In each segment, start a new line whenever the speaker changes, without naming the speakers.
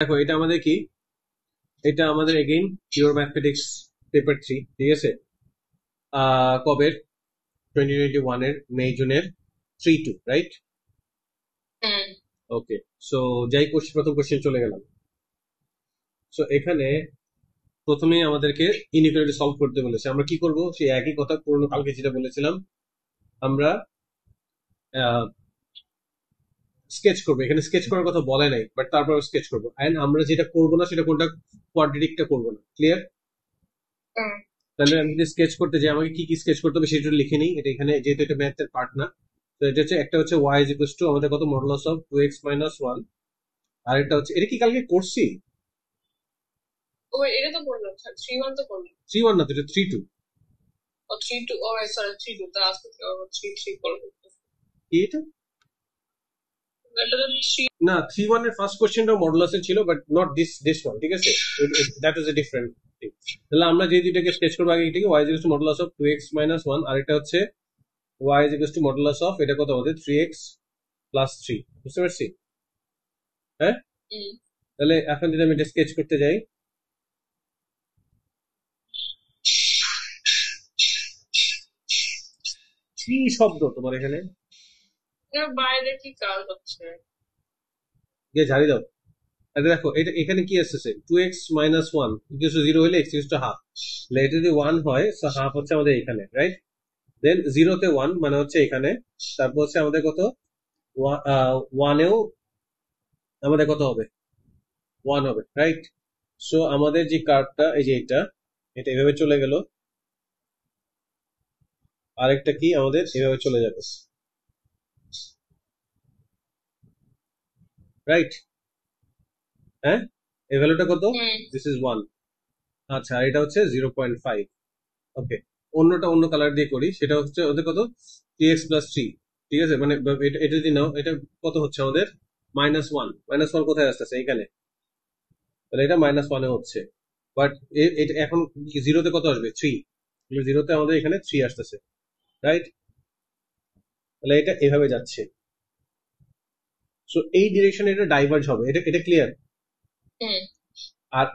দেখো এটা আমাদের কি, এটা আমাদের এগেইন পিওর ম্যাথমেটিক্স পেপার 3, ঠিক আছে? কবের? 2021 এর মে জুনের 3-2, রাইট? ওকে, সো যাই প্রথম কোশ্চেন চলে গেলাম। সো এখানে প্রথমেই আমাদেরকে ইনইকুয়ালিটি সলভ করতে বলেছে। আমরা কি করব? সেই একই কথা, পুরনো কালকে যেটা বলেছিলাম, আমরা স্কেচ করবো। এখানে স্কেচ করার কথা বলে নাই, বাট তারপর স্কেচ করবো। এন্ড আমরা যেটা করবো না সেটা কোনটা, কোয়াড্রেটিকটা করবো না। ক্লিয়ার? তাহলে আমি যদি স্কেচ করতে যাই, আমাকে কি কি স্কেচ করতে হবে সেটা লিখে নিই। এটা এখানে যেহেতু এটা ম্যাথের পার্ট না, তো এটা হচ্ছে, একটা হচ্ছে y ইজ ইকুয়াল টু আমাদের কত, মডুলাস অফ 2x মাইনাস 1। আর এটা হচ্ছে, এটা কি কালকে করছি?
ও এটা তো বললাম, 3-1 তো বললাম।
3-1 না তো, এটা 3-2।
ও 3-2, ও সরি 3-2, তা আজকে 3-3 করবো।
কি এটা?
এটা তো 3।
না, 3-1 এর ফার্স্ট কোশ্চেনটা মডুলাসে ছিল, বাট নট দিস ওয়ান, ঠিক আছে? That is a different thing. তাহলে আমরা যে দুইটাকে স্কেচ করবো আগে, এটাকে y is equal two modulus of 2x minus 1, আর এটা হচ্ছে y is equal two modulus of, এটা কত আমাদের 3x প্লাস 3। বুঝতে পারছি? হ্যাঁ, তাহলে এখন যদি আমি এটা স্কেচ করতে যাই, কি শব্দ তোমার এখানে?
বাইরে কি কাজ হচ্ছে?
গিয়ে ঝাড়ি দাও। আরে দেখো, এটা এখানে কি আসছে, 2x মাইনাস 1 ইকুয়াল টু 0 হলে x ইকুয়াল টু হাফ। তাহলে এটা যদি 1 হয়, সো হাফ হচ্ছে আমাদের এখানে, রাইট? দেন 0 তে 1 মানে হচ্ছে এখানে, তারপর হচ্ছে আমাদের কত, 1 এও আমাদের কত হবে, 1 হবে, রাইট? সো আমাদের যে কার্ভটা, এই যে এটা, এটা এভাবে চলে গেল, আরেকটা কি আমাদের এভাবে চলে যাবে, রাইট? হ্যাঁ, এই ভ্যালুটা কত? This is 1। আচ্ছা, আর এটা হচ্ছে 0.5। ওকে, অন্যটা অন্য কালার দিয়ে করি, সেটা হচ্ছে ওদের কত, 3x প্লাস 3, ঠিক আছে? মানে এটা এটা যদি নাও, এটা কত হচ্ছে আমাদের, -1। -1 কোথায় আসতেছে? এখানে। তাহলে এটা -1 এ হচ্ছে, বাট এটা এখন জিরোতে কত আসবে, 3। জিরোতে আমাদের এখানে 3 আসতেছে, রাইট? তাহলে এটা এভাবে যাচ্ছে। সো এই ডিরেকশনে এটা ডাইভার্জ হবে, এটা এটা ক্লিয়ার? আর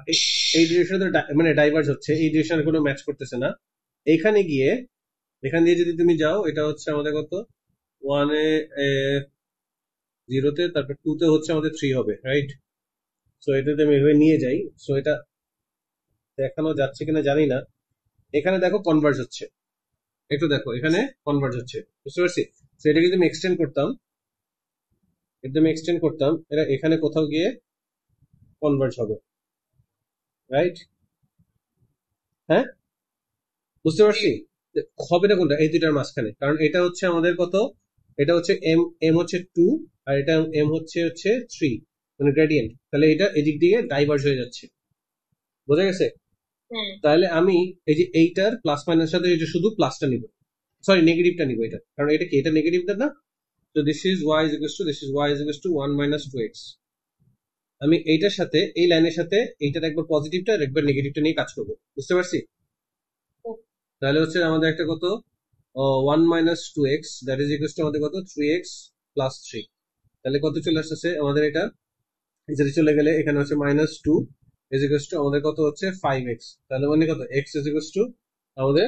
এই ডিরেকশনে মানে ডাইভার্জ হচ্ছে, এই ডিরেকশনে কোনো ম্যাচ করতেছে না। এখানে গিয়ে, এখান দিয়ে যদি তুমি যাও, এটা হচ্ছে আমাদের কত, 1 এ 0-তে, তারপর 2-তে হচ্ছে আমাদের 3 হবে, রাইট? সো এটাতে আমি এভাবে নিয়ে যাই, সো এটা দেখানো যাচ্ছে কিনা জানি না। এখানে দেখো কনভার্জ হচ্ছে, একটু দেখো এখানে কনভার্জ হচ্ছে, বুঝতে পারছি? সো এটা যদি আমি এক্সটেন্ড করতাম, একদম এক্সটেন্ড করতাম, এটা এখানে কোথাও গিয়ে কনভার্জ হবে, রাইট? হ্যাঁ, বুঝতে পারছি। হবে না কোনটা, এই দুইটার মাঝখানে, কারণ এটা হচ্ছে আমাদের কত, এটা হচ্ছে এম, এম হচ্ছে 2, আর এটা এম হচ্ছে 3, মানে গ্রেডিয়েন্ট। তাহলে এটা এদিক দিয়ে ডাইভার্জ হয়ে যাচ্ছে, বোঝা গেছে? তাহলে আমি এই যে এইটার প্লাস মাইনাস সাথে এটা শুধু প্লাসটা নিব, সরি নেগেটিভটা নিব, এটা কারণ এটা কি, এটা নেগেটিভ না? তো this is y is equal to, this is y is equal two 1 minus 2x। আমি এইটার সাথে, এই লাইনের সাথে এইটার একবার পজিটিভটা আর একবার নেগেটিভটা নিয়ে কাজ করব, বুঝতে পারছি? তাহলে হচ্ছে আমাদের একটা কত, 1 minus 2x, that is equal to আমাদের কত, 3x প্লাস 3। তাহলে কত চলে আসতেছে আমাদের, এটা এখানে চলে গেলে এখানে হচ্ছে -2 ইজ ইকুয়াল টু আমাদের কত হচ্ছে 5x। তাহলে মানে কত, x ইজ ইকুয়াল টু আমাদের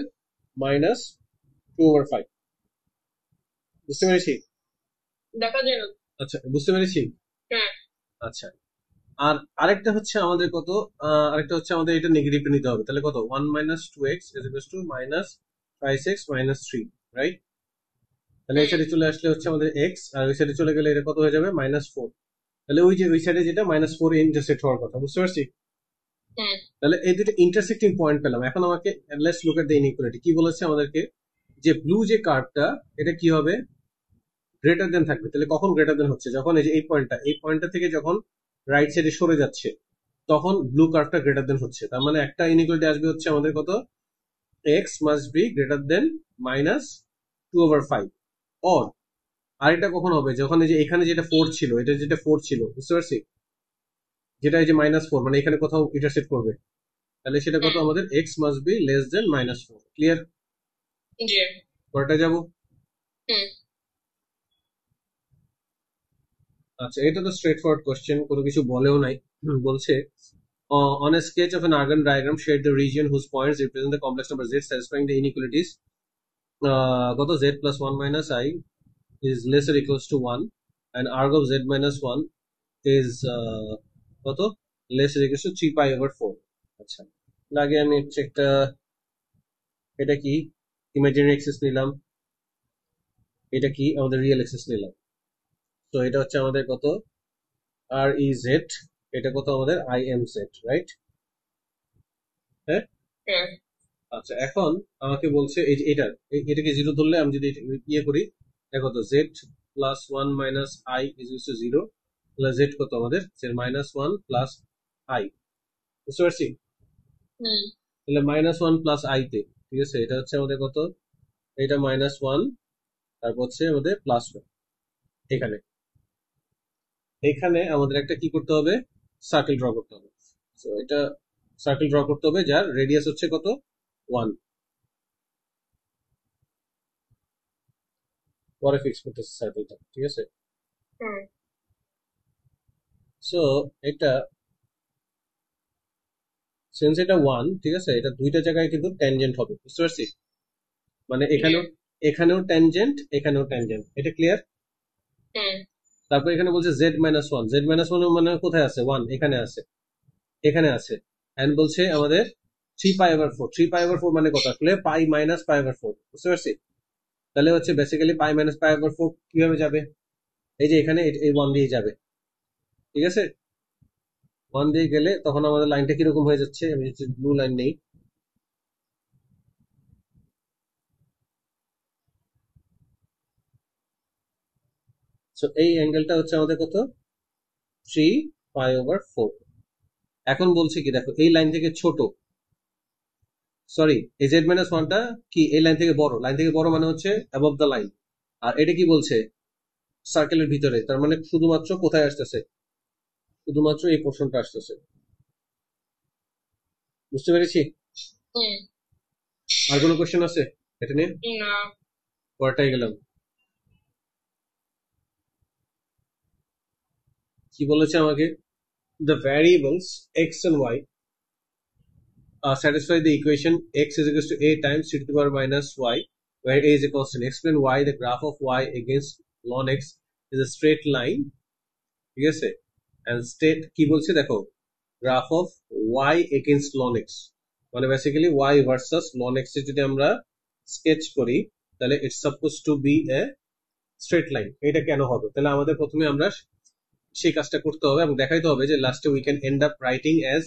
-2/5। বুঝতে পেরেছি?
দেখা যায় না।
আচ্ছা, বুঝতে পেরেছি। আচ্ছা, আর আরেকটা হচ্ছে আমাদের কত, আরেকটা হচ্ছে আমাদের এটা নেগেটিভটা নিতে হবে। তাহলে কত, 1 minus 2x is equal two -5x minus 3, right? তাহলে এই সাইডে চলে আসলে হচ্ছে আমাদের x, আর ওই সাইডে চলে গেলে এটা কত হয়ে যাবে, -4। তাহলে ওই যে ওই সাইডে যেটা -4 ইন্টারসেক্ট হওয়ার কথা, বুঝতে পারছি? তাহলে এই দুটো ইন্টারসেক্টিং পয়েন্ট পেলাম। এখন আমাকে let's look at the inequality. কি বলেছে আমাদেরকে, যে ব্লু যে কার্ভটা, এটা কি হবে, গ্রেটার দেন থাকবে। তাহলে কখন গ্রেটার দেন হচ্ছে, যখন এই যে এই পয়েন্টটা থেকে যখন রাইট সাইডে সরে যাচ্ছে, তখন ব্লু কার্ভটা গ্রেটার দেন হচ্ছে। তার মানে একটা ইনইকুয়ালিটি আসবে হচ্ছে আমাদের কত, x must be greater than -2/5। Or আরেকটা কখন হবে, যখন এই যে এখানে যেটা 4 ছিল, এটা যেটা 4 ছিল, বুঝতে পারছি? যেটা এই যে -4, মানে এখানে কোথাও ইন্টারসেক্ট করবে। তাহলে সেটা কত আমাদের, x must be less than -4। Clear? পরেরটা যাব। আচ্ছা, এটা তো স্ট্রেট ফরওয়ার্ড কোশ্চেন, কোনো কিছু বলেও নাই। বলছে on a sketch of an Argand diagram, shade the region whose points represent the complex number z satisfying the inequalities কত z plus 1 minus I is less or equals to 1 and arg of z minus 1 is কত less or equals to 3 pi over 4. আচ্ছা, আগে আমি একটা, এটা কি imaginary axis নিলাম, এটা কি আমাদের রিয়েল এক্সিস নিলাম। তো এটা হচ্ছে আমাদের কত আর ই জেড, এটা কত আমাদের আই এম জেড, রাইট? হ্যাঁ, আচ্ছা এখন আমাকে বলছে এই যে এটাকে জিরো ধরলে আমি যদি ইয়ে করি, দেখো তো Z plus one minus I is to zero, তাহলে জেড কত আমাদের মাইনাস ওয়ান প্লাস আই, বুঝতে পারছি? তাহলে মাইনাস ওয়ান প্লাস আই তে, ঠিক আছে, এটা হচ্ছে আমাদের কত, এটা মাইনাস ওয়ান, তারপর হচ্ছে আমাদের প্লাস ওয়ান। এখানে এখানে আমাদের একটা কি করতে হবে, সার্কেল ড্র করতে হবে। তো এটা সার্কেল ড্র করতে হবে যার রেডিয়াস হচ্ছে কত, ওয়ান। পরে ফিক্স করতেছে সার্কেলটা, ঠিক আছে। সো এটা সিন্স এটা ওয়ান, ঠিক আছে, এটা দুইটা জায়গায় কিন্তু ট্যানজেন্ট হবে, বুঝতে পারছি? মানে এখানেও ট্যানজেন্ট, এখানেও ট্যানজেন্ট, এটা ক্লিয়ার? তারপর এখানে বলছে Z minus one, Z minus one মানে কোথায় আছে, ওয়ান এখানে আছে, এখানে আছে। এন্ড বলছে আমাদের 3 পাই ওভার 4, 3 পাই ওভার 4 মানে কত আসলে, পাই মাইনাস পাই ওভার 4, বুঝতে পারছি? তাহলে হচ্ছে বেসিক্যালি পাই মাইনাস পাই ওভার 4 কিভাবে যাবে, এই যে এখানে এই ওয়ান দিয়ে যাবে, ঠিক আছে। ওয়ান দিয়ে গেলে তখন আমাদের লাইনটা কিরকম হয়ে যাচ্ছে, আমি যদি ব্লু লাইন নেই, সো এই অ্যাঙ্গেলটা হচ্ছে আমাদের কত, 3 পাই ওভার 4। এখন বলছে কি দেখো, এই লাইন থেকে ছোট, সরি এই জেড মাইনাস ওয়ানটা কি এই লাইন থেকে বড়, লাইন থেকে বড় মানে হচ্ছে অ্যাবভ দ্য লাইন। আর এটা কি বলছে, সার্কেলের ভিতরে, তার মানে শুধুমাত্র কোথায় আসতেছে, শুধুমাত্র এই পোর্শনটা আসতেছে, বুঝতে পেরেছি? আর কোনো কোশ্চেন আছে এটা নিয়ে? পরেরটাই গেলাম। কি বলেছে আমাকে, the variables x and y satisfy the equation x is equals to a times c to the power minus y, where a is a constant. Explain why the graph of y against ln x is a straight line, ঠিক আছে। and state কি বলছে দেখো, graph of y against ln x মানে basically y versus ln x এর যদি আমরা sketch করি তাহলে it's supposed to be a straight line. এটা কেন হবে, তাহলে আমাদের প্রথমে আমরা সেই কাজটা করতে হবে এবং দেখাইতে হবে যে লাস্টে we can end up writing as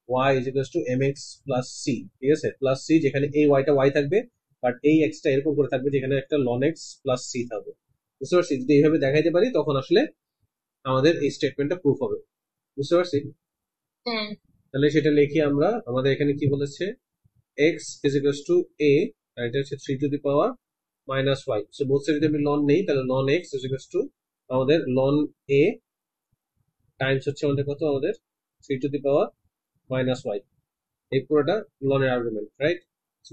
y is equals to mx plus c, ঠিক আছে, প্লাস c, যেখানে এই y টা y থাকবে বাট এই x টা এরকম করে থাকবে যেখানে একটা ln x plus c থাকবে, বুঝতে পারছি? যদি এইভাবে দেখাইতে পারি তখন আসলে আমাদের এই স্টেটমেন্টটা প্রুফ হবে, বুঝতে পারছি? তাহলে সেটা লিখি আমরা, আমাদের এখানে কি বলেছে, x is equals to a, আর এটা হচ্ছে 3 to the power minus y, so both side যদি আমি ln নেই তাহলে ln x is equals to আমাদের ln a টাইমস হচ্ছে আমাদের কত, আমাদের 3 to the power minus y, এই পুরোটা ln এর আর্গুমেন্ট, রাইট?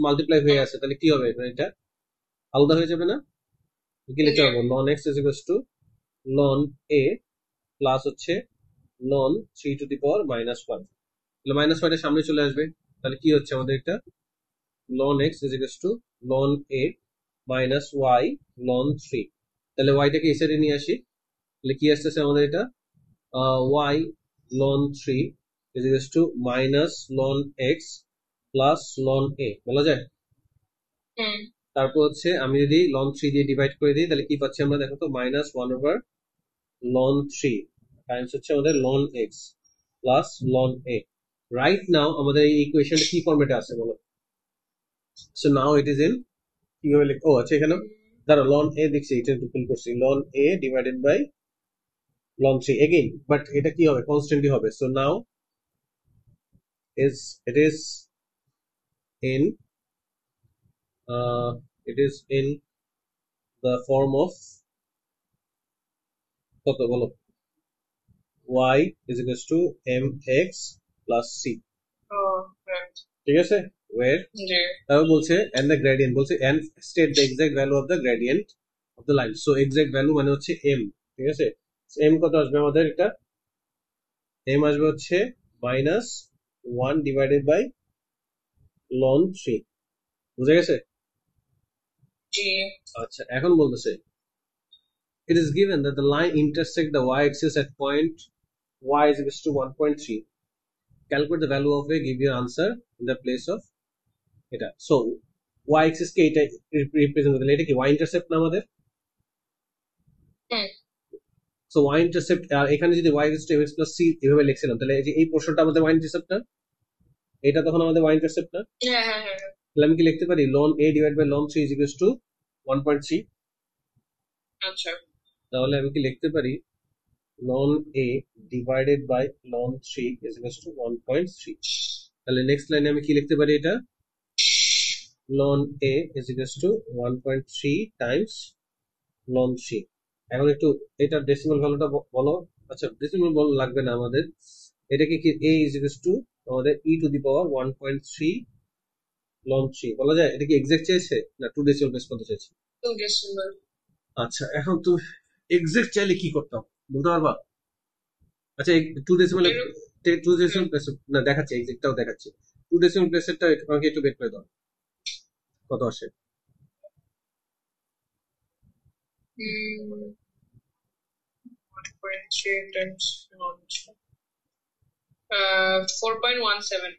মাল্টিপ্লাই হয়ে আছে, তাহলে কি হবে, এটা আলাদা হয়ে যাবে না, কি লিখতে পারবো, ln x is equals to ln a plus হচ্ছে ln 3 to the power minus 1, তাহলে মাইনাস ওয়াইটা সামনে চলে আসবে, তাহলে কি হচ্ছে আমাদের এটা ln x is equals to ln a minus y ln 3, তাহলে ওয়াইটাকে এই সাইডে নিয়ে আসি, তাহলে কি আসতেছে আমাদের এটা y ln 3 is equals to minus ln x plus ln a, বলা যায়? তারপর হচ্ছে আমি যদি ln 3 দিয়ে ডিভাইড করে দিই তাহলে কি পাচ্ছি আমরা, দেখো তো, মাইনাস 1 ওভার ln 3 টাইমস হচ্ছে আমাদের ln x plus ln a। Right now আমাদের এই ইকুয়েশনটা কি ফরম্যাটে আছে বলো, so now it is in, কিভাবে লিখ, ও আচ্ছা এখানে দাঁড়া, ln a দেখছি, এটা একটু ফিল করছি, ln a divided by ln 3 again, but এটা কি হবে, কনস্ট্যান্টই হবে। So now it is in it is in the form of কত বলো, y is equals to mx plus c, ঠিক আছে, where তারপর বলছে and the gradient, বলছে and state the exact value of the gradient of the line, so exact value মানে হচ্ছে m, ঠিক আছে, m কত আসবে আমাদের, এটা এম আসবে হচ্ছে মাইনাস 1 ডিভাইডেড বাই লন 3। বুঝে গেছে?
জি।
আচ্ছা, এখন বলতেছে it is given that the line intersect the y-axis at point y is equal to 1.3. Calculate the value of a, give your answer in the place of এটা। So y-axis কে এটা represent করলে এটা কি y-intercept না আমাদের?
হুম।
So y-intercept এখানে যদি y is to mx plus c এভাবে লিখছিলাম, তাহলে এই যে এই পোর্শনটা আমাদের y-intercept না? এটা তখন আমাদের y-intercept না?
হ্যাঁ হ্যাঁ হ্যাঁ।
তাহলে আমি কি লিখতে পারি ln a divided by ln 3 is equal to 1.3?
আচ্ছা।
তাহলে আমি কি লিখতে পারি ln a divided by ln 3 is equal to 1.3? তাহলে নেক্সট লাইনে আমি কি লিখতে পারি এটা ln a is equal to 1.3 times ln 3। এখন একটু এটা ডেসিমাল ভ্যালুটা বলো। আচ্ছা, ডেসিমাল ভ্যালু লাগবে না আমাদের, এটাকে কি a is equal to আমাদের e to the power 1.3 ln 3 বলা যায়? এটা কি এক্সাক্ট চাইছে না 2 ডেসিমাল প্লেস করতে চাইছে?
2 decimal।
আচ্ছা, এখন তুমি এক্সাক্ট চাইলে কি করতাম বলতে পারবা? আচ্ছা, 2 ডেসিমাল 2 ডেসিমাল প্লেস না দেখাচ্ছি, এক্সাক্টটাও দেখাচ্ছি। 2 ডেসিমাল প্লেসেরটা আমাকে একটু বের করে দাও, কত আসে?
1.3 times 4.17।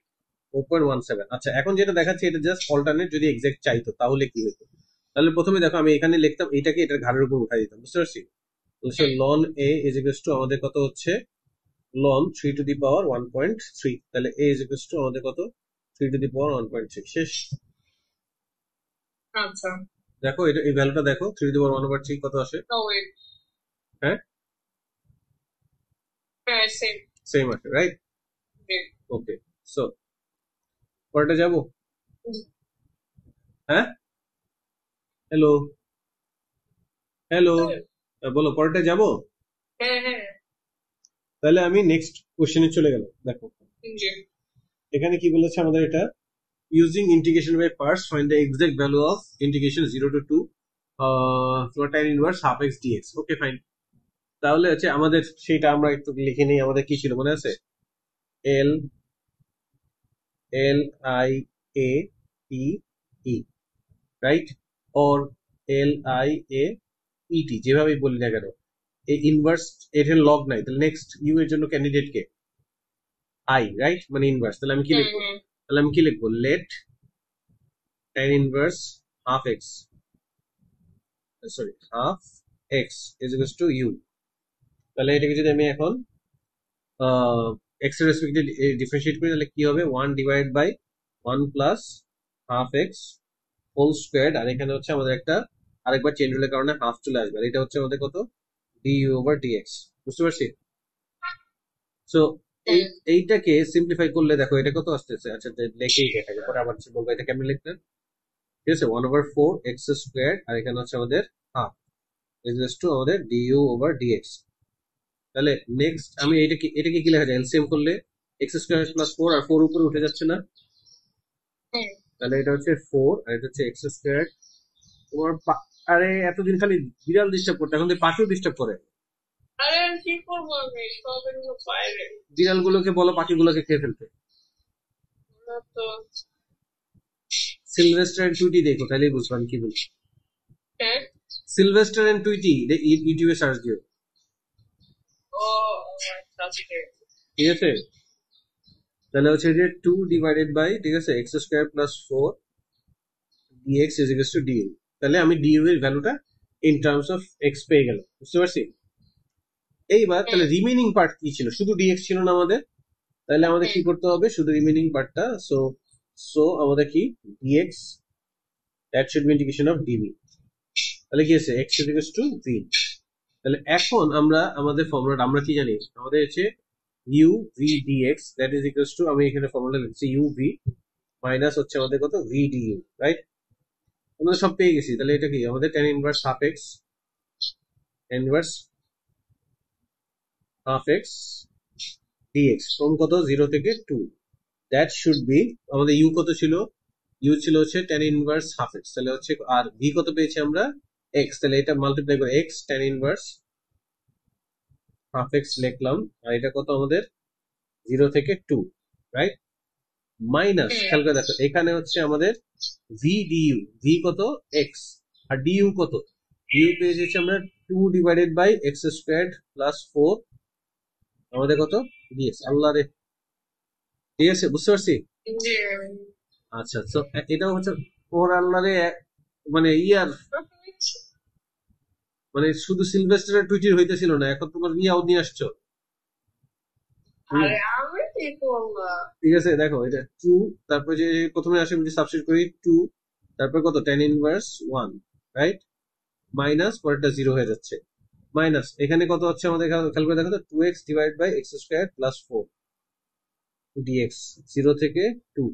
4.17। আচ্ছা, এখন যেটা দেখাচ্ছি এটা জাস্ট অল্টারনেট, যদি এক্সাক্ট চাইতো তাহলে কি হতো? তাহলে প্রথমে দেখো আমি এখানে লিখতাম এটাকে এটার ঘাড়ের উপর উঠাই দিতাম, বুঝতে পারছি? তো লন a ইজ ইকুয়ালস টু আমাদের কত হচ্ছে লন 3 টু দি পাওয়ার 1.3। তাহলে a ইজ ইকুয়ালস টু আমাদের কত 3 টু দি পাওয়ার 1.3। শেষ।
আচ্ছা।
দেখো এটা এই ভ্যালুটা দেখো 3 টু দি পাওয়ার 1/3 কত আসে?
ও ওয়েট।
হ্যাঁ
হ্যাঁ সেম।
সেম আসে, রাইট?
জি।
ওকে, সো পরেরটা যাবো? হ্যাঁ, হ্যালো হ্যালো, বলো পরেরটা যাবো?
হ্যাঁ হ্যাঁ।
তাহলে আমি নেক্সট কোশ্চেনে চলে গেলাম। দেখো
জি।
এখানে কি বলেছে আমাদের, এটা using integration by parts find the exact value of integration 0 to 2 for tan inverse half x dx. Okay fine. তাহলে হচ্ছে আমাদের সেটা আমরা একটু লিখে নিই, আমাদের কি ছিল মনে আছে? L L I A T E, right? Or L I A E T, যেভাবেই বলি না কেন, এই ইনভার্স এর লগ নাই, তাহলে নেক্সট ইউ এর জন্য ক্যান্ডিডেট কে? I, right? মানে ইনভার্স। তাহলে আমি কি লিখবো? তাহলে আমি কি লিখবো? Let tan inverse half x, sorry half x is equals to u। তাহলে এটাকে যদি আমি এখন x এর রেসপেক্টে ডিফারেন্সিয়েট করি তাহলে কি হবে 1 divide by 1 plus half x whole square. আর এখানে হচ্ছে আমাদের একটা আরেকবার চেঞ্জ রুলের কারণে হাফ চলে আসবে, আর এটা হচ্ছে আমাদের কত du ওভার dx। বুঝতে পারছি? সো এইটাকে সিম্পলিফাই করলে দেখো এটা কত আসতেছে। আচ্ছা, লেখেই দেখাবে, পরে আবার বলবো এটা কেমন লিখতে। ঠিক আছে, 1/4 এক্স স্কোয়ার, আর এখানে হচ্ছে আমাদের হাফ ইকুয়ালস টু আমাদের du ওভার dx। তাহলে নেক্সট আমি এটাকে কি লেখা যায়? এলসিএম করলে এক্স স্কোয়ার প্লাস 4, আর 4 উপরে উঠে যাচ্ছে না? তাহলে এটা হচ্ছে 4 আর এটা হচ্ছে এক্স স্কোয়ার। তোমার আরে এতদিন খালি বিড়াল ডিস্টার্ব করতে, এখন তো পাখিও ডিস্টার্ব করে।
আরে কি করবো আমি, সব এগুলো বাইরে।
বিড়ালগুলোকে বলো পাখিগুলোকে খেয়ে ফেলতে।
ওরা তো
সিলভেস্টার এন্ড টুইটি দেখো, তাহলেই বুঝবো আমি কি বলছি।
হ্যাঁ।
সিলভেস্টার এন্ড টুইটি ইউটিউবে সার্চ দিও,
ও আচ্ছা
ঠিক আছে? তাহলে হচ্ছে যে 2 ডিভাইডেড বাই, ঠিক আছে, x square plus 4 dx is equals to du। তাহলে আমি du এর ভ্যালুটা ইন টার্মস অফ x পেয়ে গেলাম, বুঝতে পারছি? এইবার তাহলে রিমেইনিং পার্ট কি ছিল? শুধু dx ছিল না আমাদের, তাহলে আমাদের কি করতে হবে? শুধু রিমেইনিং পার্টটা, সো আমাদের কি dx that should be integration of dv। তাহলে কি আছে x is equals to v। তাহলে এখন আমরা আমাদের ফর্মুলাটা আমরা কি জানি? আমাদের হচ্ছে u v dx that is equals to, আমি এখানে ফর্মুলা লিখছি u v মাইনাস হচ্ছে আমাদের কত v du, রাইট? আমরা সব পেয়ে গেছি। তাহলে এটা কি আমাদের tan inverse half x, inverse half x dx কোন কত 0 থেকে 2, দ্যাট শুড বি আমাদের u কত ছিল? u ছিল হচ্ছে tan ইনভার্স হাফ x, তাহলে হচ্ছে আর v কত পেয়েছি আমরা? x। তাহলে এটা মাল্টিপ্লাই করে x tan inverse half x লিখলাম, আর এটা কত আমাদের 0 থেকে 2, রাইট? মাইনাস, খেয়াল করে দেখো এখানে হচ্ছে আমাদের ভি ডিইউ, ভি কত এক্স, আর ডিইউ কত, ডিইউ পেয়ে যাচ্ছি আমরা 2 divided by X square plus 4, আমাদের কত ডিএক্স। আল্লাহ রে, ঠিক আছে, বুঝতে পারছি। আচ্ছা, তো এটা হচ্ছে ওর আল্লাহ রে, মানে ইয়ার মানে শুধু সিলভেস্টারের টুইটির হইতেছিল না, এখন তোমার ইয়াও নিয়ে আসছো। ঠিক আছে, দেখো এটা 2, তারপর যে প্রথমে আসে আমি সাবস্টিটিউট করি 2, তারপর কত tan ইনভার্স 1, রাইট? মাইনাস, পরেরটা 0 হয়ে যাচ্ছে, মাইনাস এখানে কত হচ্ছে আমাদের, খেয়াল করে দেখো তো 2x divide by X square plus 4 DX, 0 থেকে 2।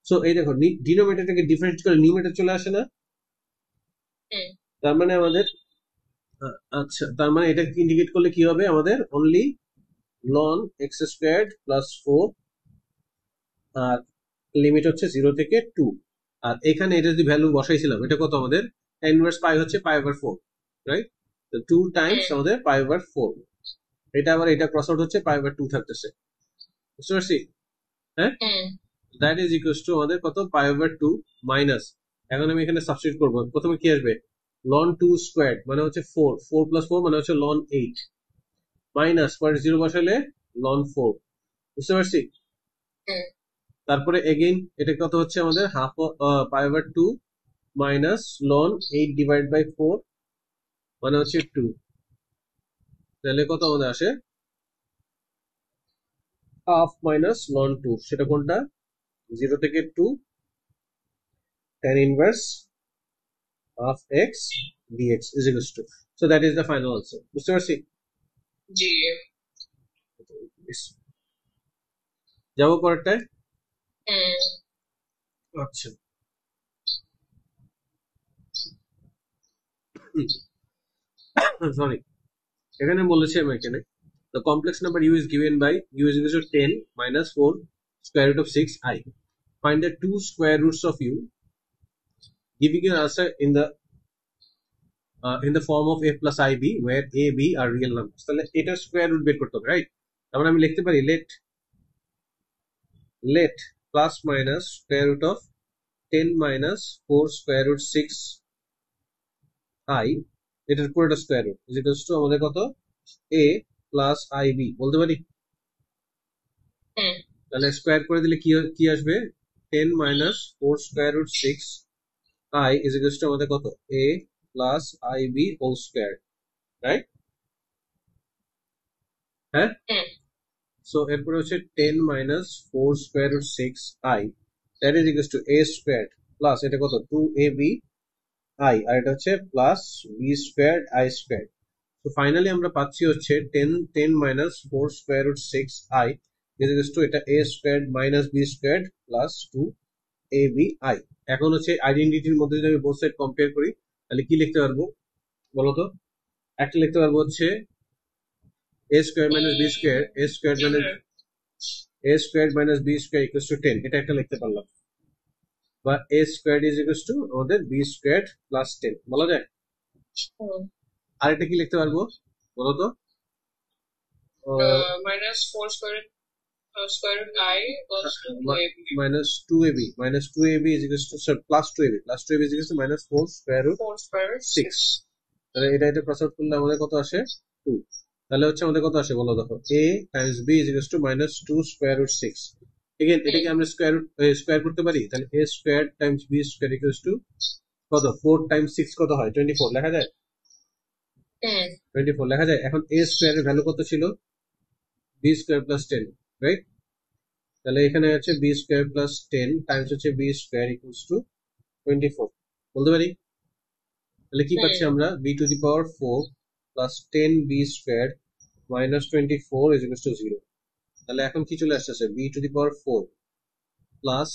সো এই দেখো ডিনোমিনেটরটাকে ডিফারেন্স করে নিউমেরেটর চলে আসে না, তার মানে আমাদের আচ্ছা, তার মানে এটা ইন্ডিকেট করলে কি হবে আমাদের, অনলি লন এক্স স্কোয়ার প্লাস 4, আর লিমিট হচ্ছে 0 থেকে 2। আর এখানে এটা যদি ভ্যালু বসাইছিলাম, এটা কত আমাদের ইনভার্স পাই হচ্ছে পাই ওভার 4, রাইট? তো 2 টাইমস আমাদের পাই ওভার 4, এটা আবার এটা ক্রস আউট হচ্ছে পাই ওভার 2 থাকতেছে, বুঝতে পারছি? হ্যাঁ, দ্যাট ইজ ইকুয়ালস টু আমাদের কত, পাই ওভার 2 মাইনাস, এখন আমি এখানে সাবস্টিটিউট করব, প্রথমে কি আসবে, লন 2 স্কোয়ার মানে হচ্ছে 4, 4 প্লাস 4 মানে হচ্ছে লন 8, মাইনাস পরে 0 বসালে লন 4, বুঝতে পারছি? তারপরে এগেইন এটা কত হচ্ছে আমাদের, হাফ পাই ওভার 2 মাইনাস লন 8 ডিভাইড বাই 4 মানে হচ্ছে 2, তাহলে কত আমাদের আসে, হাফ মাইনাস লন 2, সেটা কোনটা, 0 থেকে 2 tan inverse of x dx is equals to, so that is the final answer, বুঝতে পারছি?
জি,
যাবো পরেরটায়। আচ্ছা, সরি, এখানে বলেছি আমি এখানে the complex number u is given by u is equal to 10 minus 4 square root of 6i, find the two square roots of u, giving an answer in the form of a plus ib where a b are real numbers, তাহলে এটা square root বের করতে হবে, right? তারপরে আমি লিখতে পারি let plus minus square root of 10 minus 4 square root 6 i, এটার পুরোটা square root is equals to আমাদের কত, a প্লাস ib বলতে পারি। তাহলে স্কয়ার করে দিলে কি আসবে, 10 minus 4 square root 6 i is equals to আমাদের কত, a plus ib whole square, right? হ্যাঁ, সো এরপরে হচ্ছে 10 minus 4 square root 6 i, that is equals to a squared plus এটা কত, 2ab i, আর এটা হচ্ছে plus b squared i squared। তো ফাইনালি আমরা পাচ্ছি হচ্ছে 10 minus 4 square root 6 i is equals to এটা a squared minus b squared plus 2ab i। এখন হচ্ছে আইডেন্টিটির মধ্যে যদি আমি বোথ সাইড কম্পেয়ার করি, তাহলে কি লিখতে পারবো বলতো? একটা লিখতে পারবো হচ্ছে a squared minus b squared, a squared minus b squared equals to 10, এটা একটা লিখতে পারলাম, বা a squared is equals to আমাদের b squared plus 10 বলা যায়। আর এটা কি লিখতে পারবো বলতো,
minus 4 square root I equals to 2ab,
minus 2ab is equals to, sorry, plus 2ab is equals to minus 4 square root 6, তাহলে এটা ক্রস আউট করলে আমাদের কত আসে, 2। তাহলে হচ্ছে আমাদের কত আসে বলো দেখো, a times b is equals to minus 2 square root 6, again এটাকে আমরা স্কয়ার করতে পারি, তাহলে a squared times b squared equals to কত, 4 times 6 কত হয়, 24 লেখা যায়, 24 লেখা যায়। এখন a স্কয়ার এর ভ্যালু কত ছিল, b স্কয়ার প্লাস 10, রাইট? তাহলে এখানে হচ্ছে b স্কয়ার প্লাস 10 টাইমস হচ্ছে b স্কয়ার ইকুয়ালস টু 24 বলতে পারি। তাহলে কি পাচ্ছি আমরা, b two the power 4 plus 10b square minus 24 is equals two 0। তাহলে এখন কি চলে আসছে, b two the power 4 plus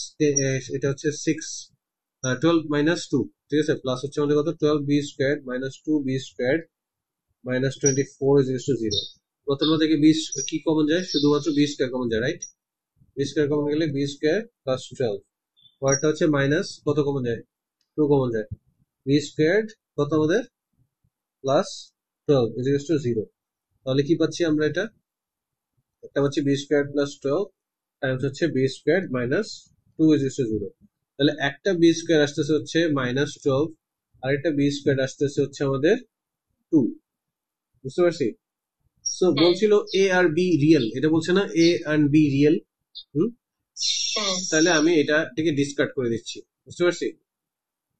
এটা হচ্ছে 6 12 মাইনাস 2, ঠিক আছে, প্লাস হচ্ছে আমাদের কত, 12b square minus 2b square minus 24 is equals two 0। প্রথম থেকে b কি কমন যায়, শুধুমাত্র b স্কয়ার কমন যায়, রাইট? b স্কয়ার কমন গেলে b স্কয়ার প্লাস 12, পরেরটা হচ্ছে মাইনাস কত কমন যায়, 2 কমন যায়, b স্কয়ার কত আমাদের প্লাস 12 ইজ ইকুয়ালস টু 0। তাহলে কি পাচ্ছি আমরা, এটা একটা হচ্ছে বি স্কোয়ার প্লাস 12 টাইমস হচ্ছে B square minus 2 is to 0। তাহলে একটা বি স্কোয়ার আসতেছে হচ্ছে -12, আর একটা বি স্কোয়ার আসতেছে হচ্ছে আমাদের 2। বুঝতে পারছি? সো বলছিল এ আর বি রিয়েল, এটা বলছে না এ আর বি রিয়েল। তাহলে আমি এটা থেকে ডিসকার্ড করে দিচ্ছি। বুঝতে পারছি?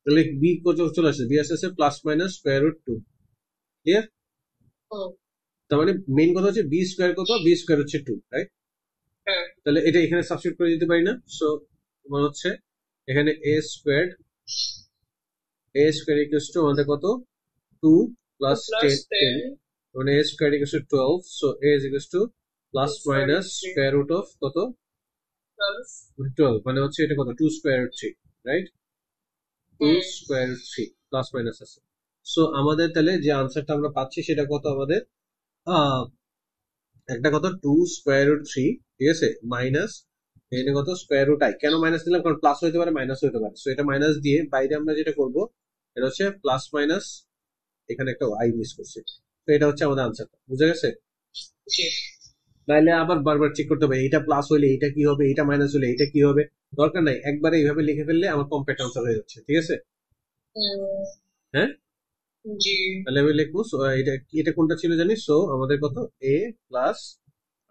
তাহলে বি কত চলে আসছে, বি আসছে plus minus square root 2। Clear? তার মানে মেইন কথা হচ্ছে বি স্কোয়ার কত, বি স্কোয়ার হচ্ছে 2, রাইট? তাহলে এটা এখানে সাবস্টিটিউট করে দিতে পারি না? সো তোমার হচ্ছে এখানে a স্কোয়ার ইকুয়ালস টু আমাদের কত, 2 প্লাস 10, মানে a square equals to 12। So a is equals to plus minus square root of কত, 12, মানে হচ্ছে এটা কত, 2 square root 3, right? 2 square root 3 plus minus আছে। সো আমাদের তাহলে যে আনসারটা আমরা পাচ্ছি সেটা কত আমাদের, একটা কত 2 স্কোয়ার রুট 3, ঠিক আছে, মাইনাস এখানে কত স্কোয়ার রুট আই। কেন মাইনাস দিলাম, কারণ প্লাস হতে পারে মাইনাস হতে পারে। সো এটা মাইনাস দিয়ে বাইরে আমরা যেটা করব এটা হচ্ছে প্লাস মাইনাস, এখানে একটা আই মিস করছে। তো এটা হচ্ছে আমাদের আনসারটা, বুঝে গেছে? নাইলে আবার বারবার চেক করতে হবে এটা প্লাস হলে এটা কি হবে, এটা মাইনাস হলে এটা কি হবে। দরকার নাই, একবারে এইভাবে লিখে ফেললে আমার কমপ্লিট আনসার হয়ে যাচ্ছে। ঠিক আছে? হ্যাঁ, তাহলে আমি লিখবো এটা এটা কোনটা ছিল জানি। সো আমাদের কত, a plus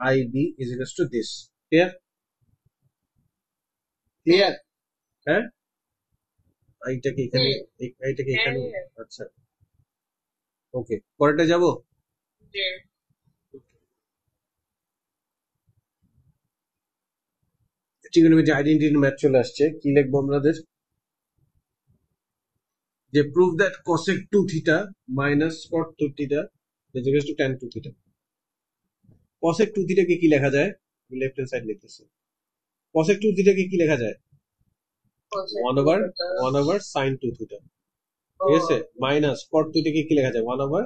i b is equal to this. Clear? Clear? হ্যাঁ, এইটাকে এখানে, এইটাকে এখানে। আচ্ছা, ওকে, পরেরটা যাবো। ট্রিগোনোমেট্রি আইডেন্টিটি ম্যাথ চলে আসছে। কি লিখবো আমাদের, যে prove that cosec 2 theta minus cot 2 theta is equal to tan 2 theta. cosec 2 theta কে কি লেখা যায়, লেফট হ্যান্ড সাইড লিখতেছি। cosec 2 থিটা কে কি লেখা যায়, 1 ওভার sin 2 থিটা। ঠিক আছে, মাইনাস cot 2 থেকে কি লেখা যায়, 1 ওভার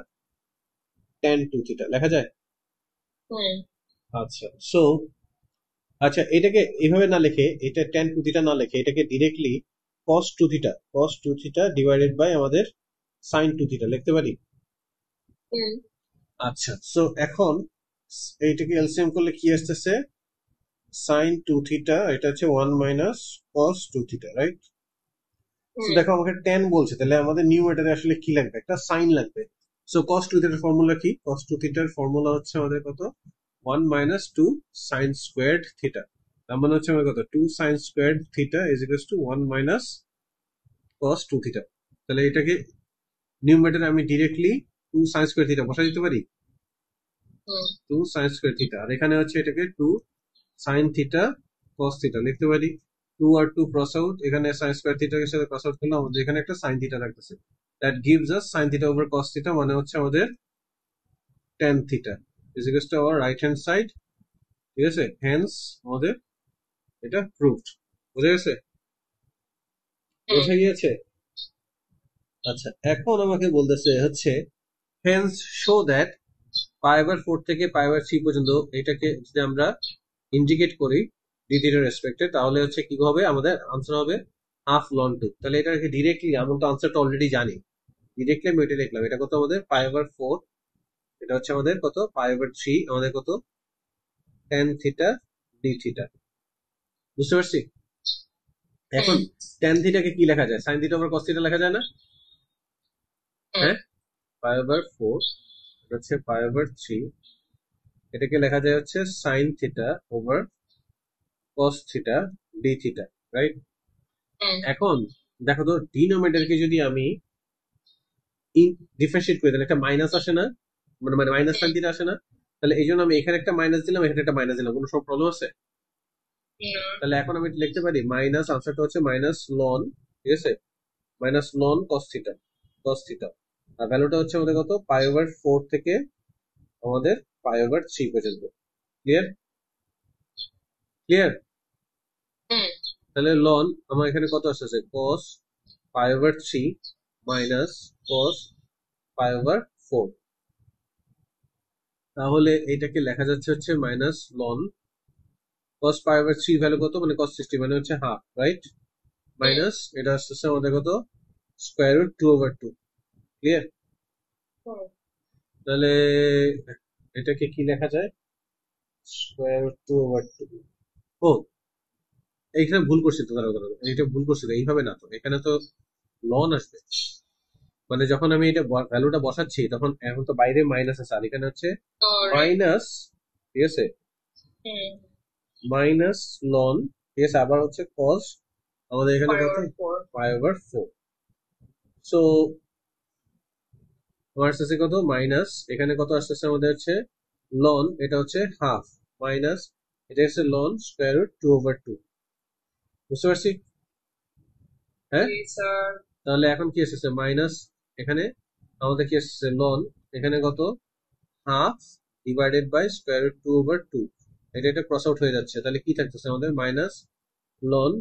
tan 2 থিটা লেখা যায়। আচ্ছা, সো আচ্ছা এটাকে এইভাবে না লিখে, এটা tan 2 থিটা না লিখে, এটাকে directly cos 2 theta divided by আমাদের sin 2 থিটা লিখতে পারি। আচ্ছা, সো এখন এইটাকে এলসিএম করলে কি আসতেছে, sin 2 থিটা, এটা হচ্ছে 1 minus cos 2 theta, right? So দেখো আমাকে tan বলছে, তাহলে আমাদের নিউমারেটরে আসলে কি লাগবে, একটা সাইন লাগবে। সো cos 2 থিটার ফর্মুলা কি, cos 2 থিটার ফর্মুলা হচ্ছে আমাদের কত, 1 মাইনাস 2 sin স্কোয়ার্ড থিটা। তার মানে হচ্ছে আমাদের কত, 2 sin squared theta is equal two 1 minus cos 2 theta. তাহলে এটাকে নিউমারেটরে আমি ডিরেক্টলি 2 sin স্কোয়ার থিটা বসাই দিতে পারি, 2 sin স্কোয়ার থিটা। আর এখানে হচ্ছে এটাকে 2 sin থিটা cos থিটা লিখতে পারি। 2 আর 2 ক্রস আউট, এখানে sin স্কোয়ার থিটার সাথে ক্রস আউট করলে আমাদের এখানে একটা sin থিটা থাকতেছে। That gives us sin theta over cos theta, মানে হচ্ছে আমাদের tan theta is equal to our right hand side. ঠিক আছে, হেন্স আমাদের এটা প্রুভড। বুঝে গেছে? বোঝা গিয়েছে? আচ্ছা, এখন আমাকে বলতেছে হচ্ছে হেন্স শো দ্যাট π/4 থেকে π/3 পর্যন্ত এটাকে যদি আমরা ইন্ডিকেট করি ডি থিটার রেসপেক্টে, তাহলে হচ্ছে কি হবে, আমাদের আনসার হবে হাফ লন 2। তাহলে এটাকে ডিরেক্টলি, আমি তো আনসারটা অলরেডি জানি, ডিরেক্টলি আমি এটা লিখলাম। এটা কত আমাদের π/4, এটা হচ্ছে আমাদের কত π/3, আমাদের কত tan থিটা ডি থিটা। বুঝতে পারছি? এখন tan থিটাকে কি লেখা যায়, sin theta over cos theta লেখা যায় না? হ্যাঁ, π/4 এটা হচ্ছে π/3, এটাকে লেখা যায় হচ্ছে sin theta over cos theta D theta, right? এখন দেখো তো, ডিনোমিনেটরকে যদি আমি ডিফারেন্সিয়েট করি তাহলে একটা মাইনাস আসে না, মানে মানে মাইনাস সাইন থিটা আসে না? তাহলে এই জন্য আমি এখানে একটা মাইনাস দিলাম, এখানে একটা মাইনাস দিলাম, কোনো সব প্রবলেম আছে? তাহলে এখন আমি লিখতে পারি মাইনাস, আনসারটা হচ্ছে মাইনাস লন, ঠিক আছে, মাইনাস লন cos থিটা। আর ভ্যালুটা হচ্ছে আমাদের কত, π/4 থেকে আমাদের π/3 পর্যন্ত। ক্লিয়ার? ক্লিয়ার? তাহলে লন আমার এখানে কত আসছে, cos π/3 মাইনাস cos π/4। তাহলে এটাকে লেখা যাচ্ছে হচ্ছে মাইনাস লন cos π/3 ভ্যালু কত, মানে cos 60, মানে হচ্ছে হাফ, রাইট? মাইনাস এটা আসছে আমাদের কত, স্কোয়ার রুট 2/2। ক্লিয়ার? তাহলে এটাকে কি লেখা যায়, স্কোয়ার রুট 2/2। ও, এইখানে ভুল করছি তো, দাঁড়াও দাঁড়াও, এইটা ভুল করছি তো, এইভাবে না তো, এখানে তো লন আসবে। মানে যখন আমি এটা ভ্যালুটা বসাচ্ছি তখন এখন তো বাইরে মাইনাস আছে, আর এখানে হচ্ছে
Alright.
মাইনাস, ঠিক আছে,
Hmm.
মাইনাস লন, ঠিক আছে, আবার হচ্ছে কস, আমাদের এখানে
Pi
কত,
over 4.
5/4। সো আমার আসতেছে কত, মাইনাস, এখানে কত আসতেছে আমাদের হচ্ছে লন, এটা হচ্ছে হাফ, মাইনাস এটা হচ্ছে লন স্কোয়ার রুট 2/2। বুঝতে পারছি? হ্যাঁ,
Yes, sir.
তাহলে এখন কি আসতেছে মাইনাস, এখানে আমাদের কি আসতেছে লন, এখানে কত, half divided by square root 2/2। এটা ক্রস আউট হয়ে যাচ্ছে, তাহলে কি থাকতেছে আমাদের, মাইনাস লন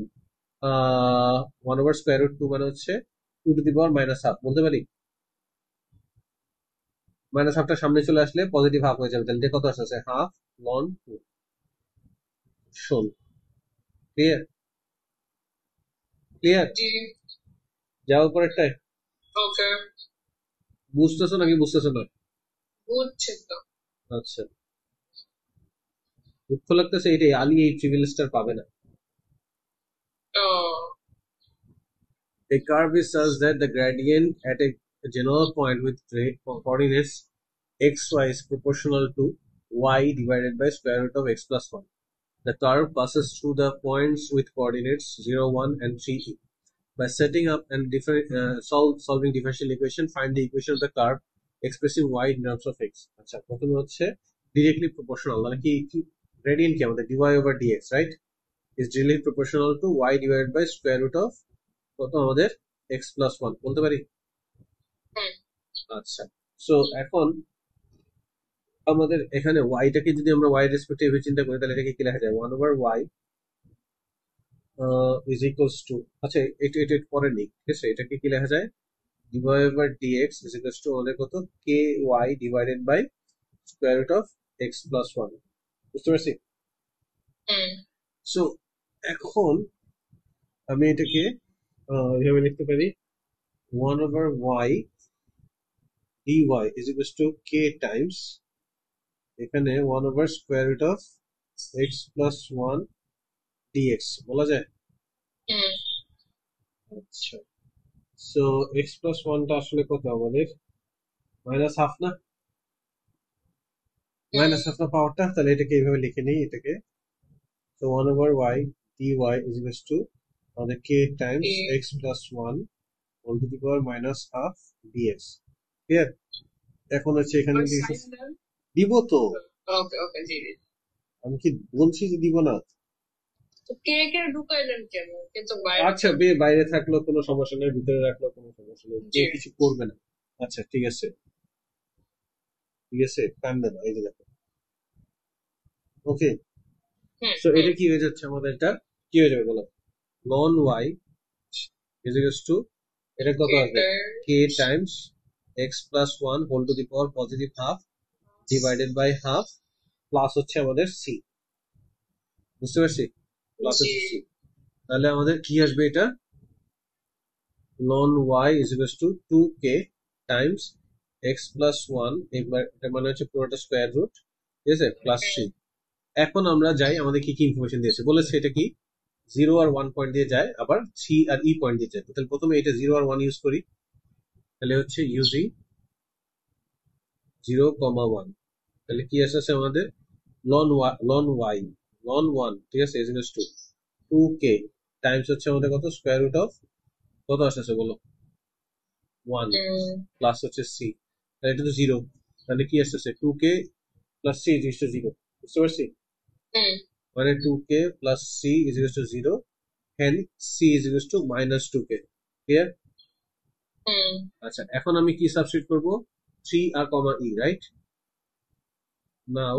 1/√2 মানে হচ্ছে 2⁻⁻½ বলতে পারি। মাইনাস হাফটা সামনে চলে আসলে পজিটিভ হাফ হয়ে যাবে, তাহলে এটা কত আসছে, হাফ লন 2। শোন, ক্লিয়ার? ক্লিয়ার?
D.
যাও পরেরটায়।
Okay.
বুঝতেছো নাকি বুঝতেছো না?
Good check though.
আচ্ছা, দুঃখ লাগতেছে এটাই, আলী এই প্রিভিলেজটা পাবে না।
Oh.
A curve is such that the gradient at a general point with coordinates xy is proportional to y divided by square root of x plus 1. The curve passes through the points with coordinates 0, 1 and 3e. By setting up and solving differential equation, find the equation of the curve expressing y in terms of x. আচ্ছা, প্রথমে হচ্ছে directly proportional, মানে কি gradient কি আমাদের dy over dx, right, is directly proportional to y divided by square root of কত আমাদের x plus 1 বলতে পারি।
Hmm.
আচ্ছা, সো এখন আমাদের এখানে ওয়াইটাকে যদি আমরা ওয়াই রেসপেক্টিভে চিন্তা করি, তাহলে এটাকে কি লেখা যায়, 1/y ইজ ইকুয়ালস টু, আচ্ছা এটা এটা পরে নিই, ঠিক আছে, এটাকে কি লেখা যায়, dy over dx is equals to আমাদের কত, ky divided by square root of x plus 1। বুঝতে পারছি?
Hmm.
সো এখন আমি এটাকে এভাবে লিখতে পারি, 1/y dy is equals to k times, এখানে 1/স্কোয়ার root of x plus 1 dx বলা যায়।
Hmm.
আচ্ছা, সো x প্লাস 1টা আসলে কত আমাদের, মাইনাস হাফ না, মাইনাস হাফ না পাওয়ারটা, তাহলে এটাকে এইভাবে লিখে নিই, এটাকে তো 1/y dy is equals to আমাদের k times
Okay.
x plus 1 whole to the power minus half dx। Clear? এখন হচ্ছে এখানে
What
লিখেছি,
sign then?
দিব তো,
Okay, okay, did it.
আমি কি বলছি যে দিব না?
তো কে কে ঢুকাইলেন কেন? কিন্তু বাইরে
আচ্ছা, বাইরে থাকলেও কোনো সমস্যা নেই, ভিতরে রাখলেও কোনো সমস্যা নেই,
জি।
কেউ কিছু করবে না। আচ্ছা ঠিক আছে, ঠিক আছে, কান্দে না, এই যে দেখো। ওকে,
হুম,
সো এটা কি হয়ে যাচ্ছে আমাদের, এটা কি হয়ে যাবে বলো, লন y is equals to, এটা কত আসবে, k times x plus 1 whole to the power positive half divided by half plus হচ্ছে আমাদের c। বুঝতে পারছি? প্লাস হচ্ছে c, তাহলে আমাদের কি আসবে, এটা লন y is equals to 2k times x plus 1, এবার এটা মানে হচ্ছে পুরোটা স্কোয়ার রুট, ঠিক আছে, প্লাস c। এখন আমরা যাই, আমাদের কি কি ইনফরমেশন দিয়েছে বলেছে, এটা কি 0 আর 1 পয়েন্ট দিয়ে যায়, আবার c আর e পয়েন্ট দিয়ে যায়, তাহলে প্রথমে এটা 0 আর 1 ইউজ করি, তাহলে হচ্ছে ইউজিং 0, 1, তাহলে কি আসছে আমাদের, লন 1, ঠিক আছে, is equals two 2k times হচ্ছে আমাদের কত, স্কোয়ার রুট অফ কত আসছে বলো, 1 প্লাস হচ্ছে c, তাহলে এটা তো 0, তাহলে কি আসছে 2k plus c is equals two 0। বুঝতে পারছি? মানে 2k plus c is equals two 0, hence c is equals two minus 2k। Clear? আচ্ছা, এখন আমি কি সাবস্টিটিউট করব, 3 আর কমা e, রাইট? নাও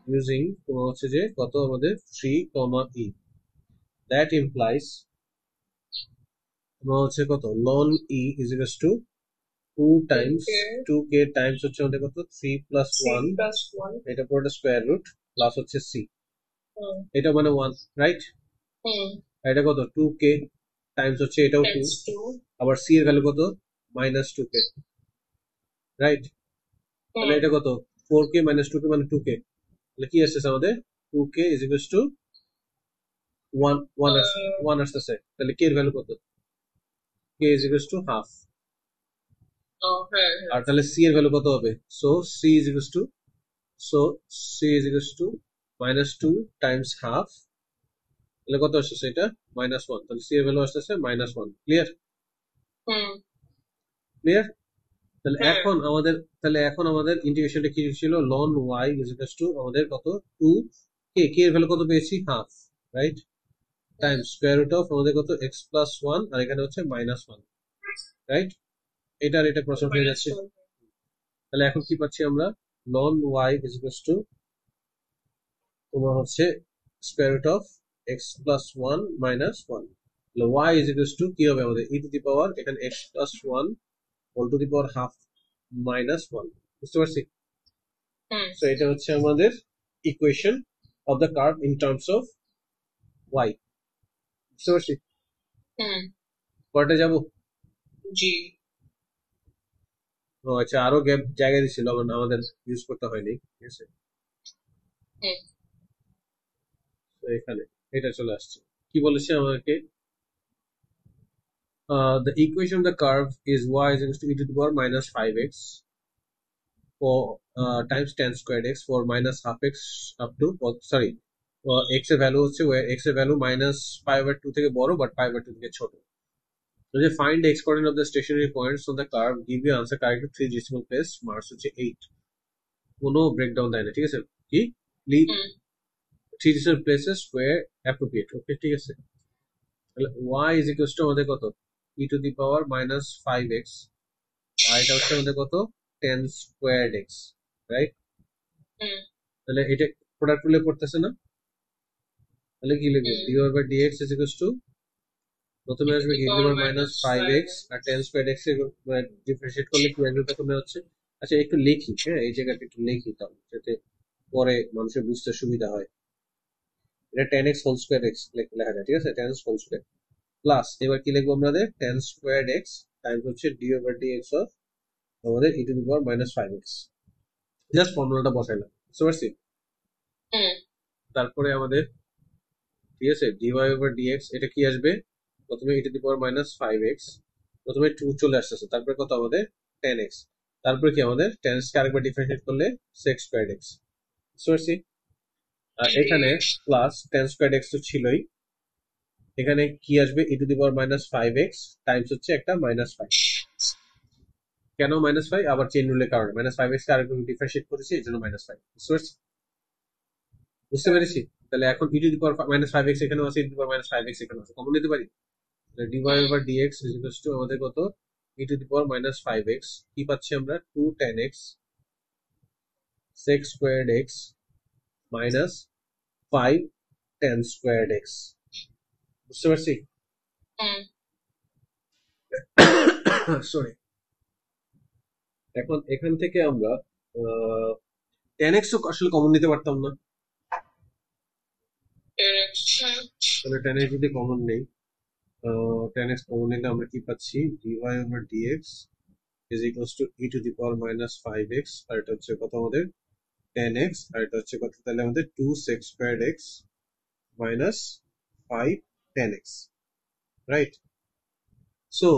ইউজিং তোমার হচ্ছে যে কত আমাদের 3, e, দ্যাট ইমপ্লাইজ তোমার হচ্ছে কত, লন e is equals to 2 times 2k times হচ্ছে আমাদের কত, 3 প্লাস 1, এটা পুরোটা স্কোয়ার রুট প্লাস হচ্ছে c, এটা মানে 1, রাইট? এটা কত, 2k টাইমস হচ্ছে এটাও 2, আবার c এর ভ্যালু কত, মাইনাস 2k, রাইট? তাহলে এটা কত, 4k minus 2k মানে 2k, তাহলে কি আসতেছে আমাদের 2k is equals to 1 আসতেছে, তাহলে k এর ভ্যালু কত, k is equals to half, আর তাহলে c এর ভ্যালু কত হবে, so c is equals to minus 2 times half, তাহলে কত আসতেছে এটা -1, তাহলে c এর ভ্যালু আসতেছে -1, ক্লিয়ার ক্লিয়ার। তাহলে এখন আমাদের ইন্টিগ্রেশনটা কি ছিল, ln y is equals to আমাদের কত 2k, k এর ভ্যালু কত পেয়েছি half, right, times square root of আমাদের কত x প্লাস 1, আর এখানে হচ্ছে -1, রাইট, এটা আর এটা ক্রস হয়ে যাচ্ছে, তাহলে এখন কি পাচ্ছি আমরা, ln y is equals to তোমার হচ্ছে square root of x plus 1 minus 1, তাহলে y is equals to কি হবে আমাদের e টু দি পাওয়ার এখানে x plus 1 whole to the power half minus 1, বুঝতে পারছি। সো এটা হচ্ছে আমাদের equation of the curve in terms of y, বুঝতে পারছি। পরেরটা যাবো,
জি
ও আচ্ছা, আরো গ্যাপ জায়গা দিছিল আমাদের ইউজ করতে হয়নি, ঠিক আছে, তো এখানে এটা চলে আসছে, কি বলেছে আমাকে, the equation of the curve is y is equal to e to the power minus 5x for times tan squared x for minus half x up to sorry x এর ভ্যালু হচ্ছে where x এর value minus pi/2 থেকে বড় but pi/2 থেকে ছোট, তো যে find the x coordinate of the stationary points on the curve, give you answer correct to 3 decimal place, marks হচ্ছে 8, কোনো ব্রেকডাউন দেয় না, ঠিক আছে, কি leave 3 decimal places where appropriate, okay ঠিক আছে, তাহলে y is equals to আমাদের কত e to the power minus 5x, আর এটা হচ্ছে আমাদের কত 10 squared x, রাইট, তাহলে এটা প্রোডাক্ট রুলে পড়তেছে না, তাহলে কি লিখবো dy by dx is equals to প্রথমে আসবে e to the power minus 5x আর 10 squared x এর ডিফারেন্সিয়েট করলে কি আসবে প্রথমে হচ্ছে, আচ্ছা একটু লিখি, হ্যাঁ এই জায়গাটা একটু লিখি তাহলে যাতে পরে মানুষের বুঝতে সুবিধা হয়, এটা 10x হোল স্কয়ার x লেখা যায়, ঠিক আছে, 10x হোল স্কয়ার প্লাস এবার কি লিখবো আমাদের 10 স্কয়ার্ড x টাইমস হচ্ছে dy by dx অফ আমাদের e to the power minus 5x, just ফর্মুলাটা বসাইলাম, বুঝতে পারছি। তারপরে আমাদের ঠিক আছে dy over dx, এটা কি আসবে প্রথমে e to the power minus 5x, প্রথমে 2 চলে আসতেছে, তারপরে কত আমাদের 10x, তারপরে কি আমাদের 10x কে আরেকবার ডিফারেন্সিয়েট করলে sec squared x, বুঝতে পারছি। আর এখানে প্লাস 10 squared x তো ছিলই, এখানে কি আসবে e to the power minus 5x Times হচ্ছে একটা -5, কেন -5, আবার চেইন রুলের কারণে -5x কে আরেকবার ডিফারেন্সিয়েট করেছি এই জন্য -5, বুঝতে পেরেছি। তাহলে এখন e to the power -5x এখানেও আছে, e to the power -5x এখানেও আছে, কমন নিতে পারি, তাহলে dy over dx is equals to আমাদের কত e to the power -5x, কি পাচ্ছি আমরা 2 tan x sec squared x minus 5 tan squared x, বুঝতে পারছি। সরি, এখন এখান থেকে আমরা tan x আসলে কমন নিতে পারতাম না, তাহলে tan x যদি কমন নেই, tan x কমন নিলে আমরা কি পাচ্ছি dy over dx is equals to e to the power minus 5x, আর এটা হচ্ছে কত আমাদের tan x, আর এটা হচ্ছে কত, তাহলে আমাদের 2 sec squared x minus 5 tan x, right. So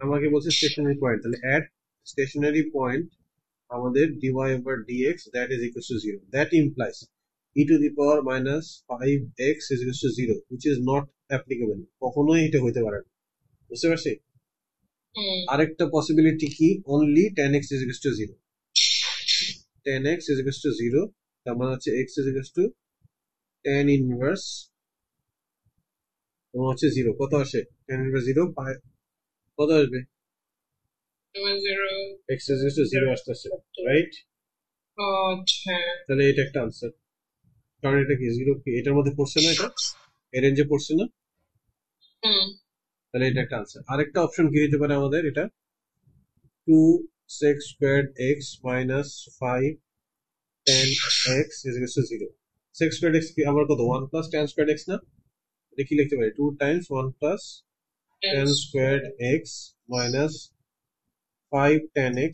আমাকে বলছে স্টেশনারি পয়েন্ট, তাহলে at stationary point আমাদের dy over dx that is equals to 0, that implies e to the power minus 5x is equals to 0 which is not applicable, কখনোই এটা হইতে পারে না, বুঝতে পারছি। আরেকটা পসিবিলিটি কি, only tan x is equals to 0, tan x is equals to 0, তার মানে হচ্ছে x is equals to tan inverse এবং হচ্ছে 0, কত আসে tan inverse 0 কত আসবে x is equals to 0 আসতেছে, রাইট, তাহলে এটা একটা আনসার, কারণ এটা কি 0 কি এটার মধ্যে পড়ছে না, এটা এর রেঞ্জে পড়ছে না, তাহলে এটা একটা আনসার। আরেকটা অপশন কি হতে পারে আমাদের, এটা 2 sec squared x minus 5 tan x is equals to 0, sec squared x কি আবার কত 1 plus tan squared x না, এটা কি লিখতে পারি 2 times 1 plus tan squared x minus 5 tan x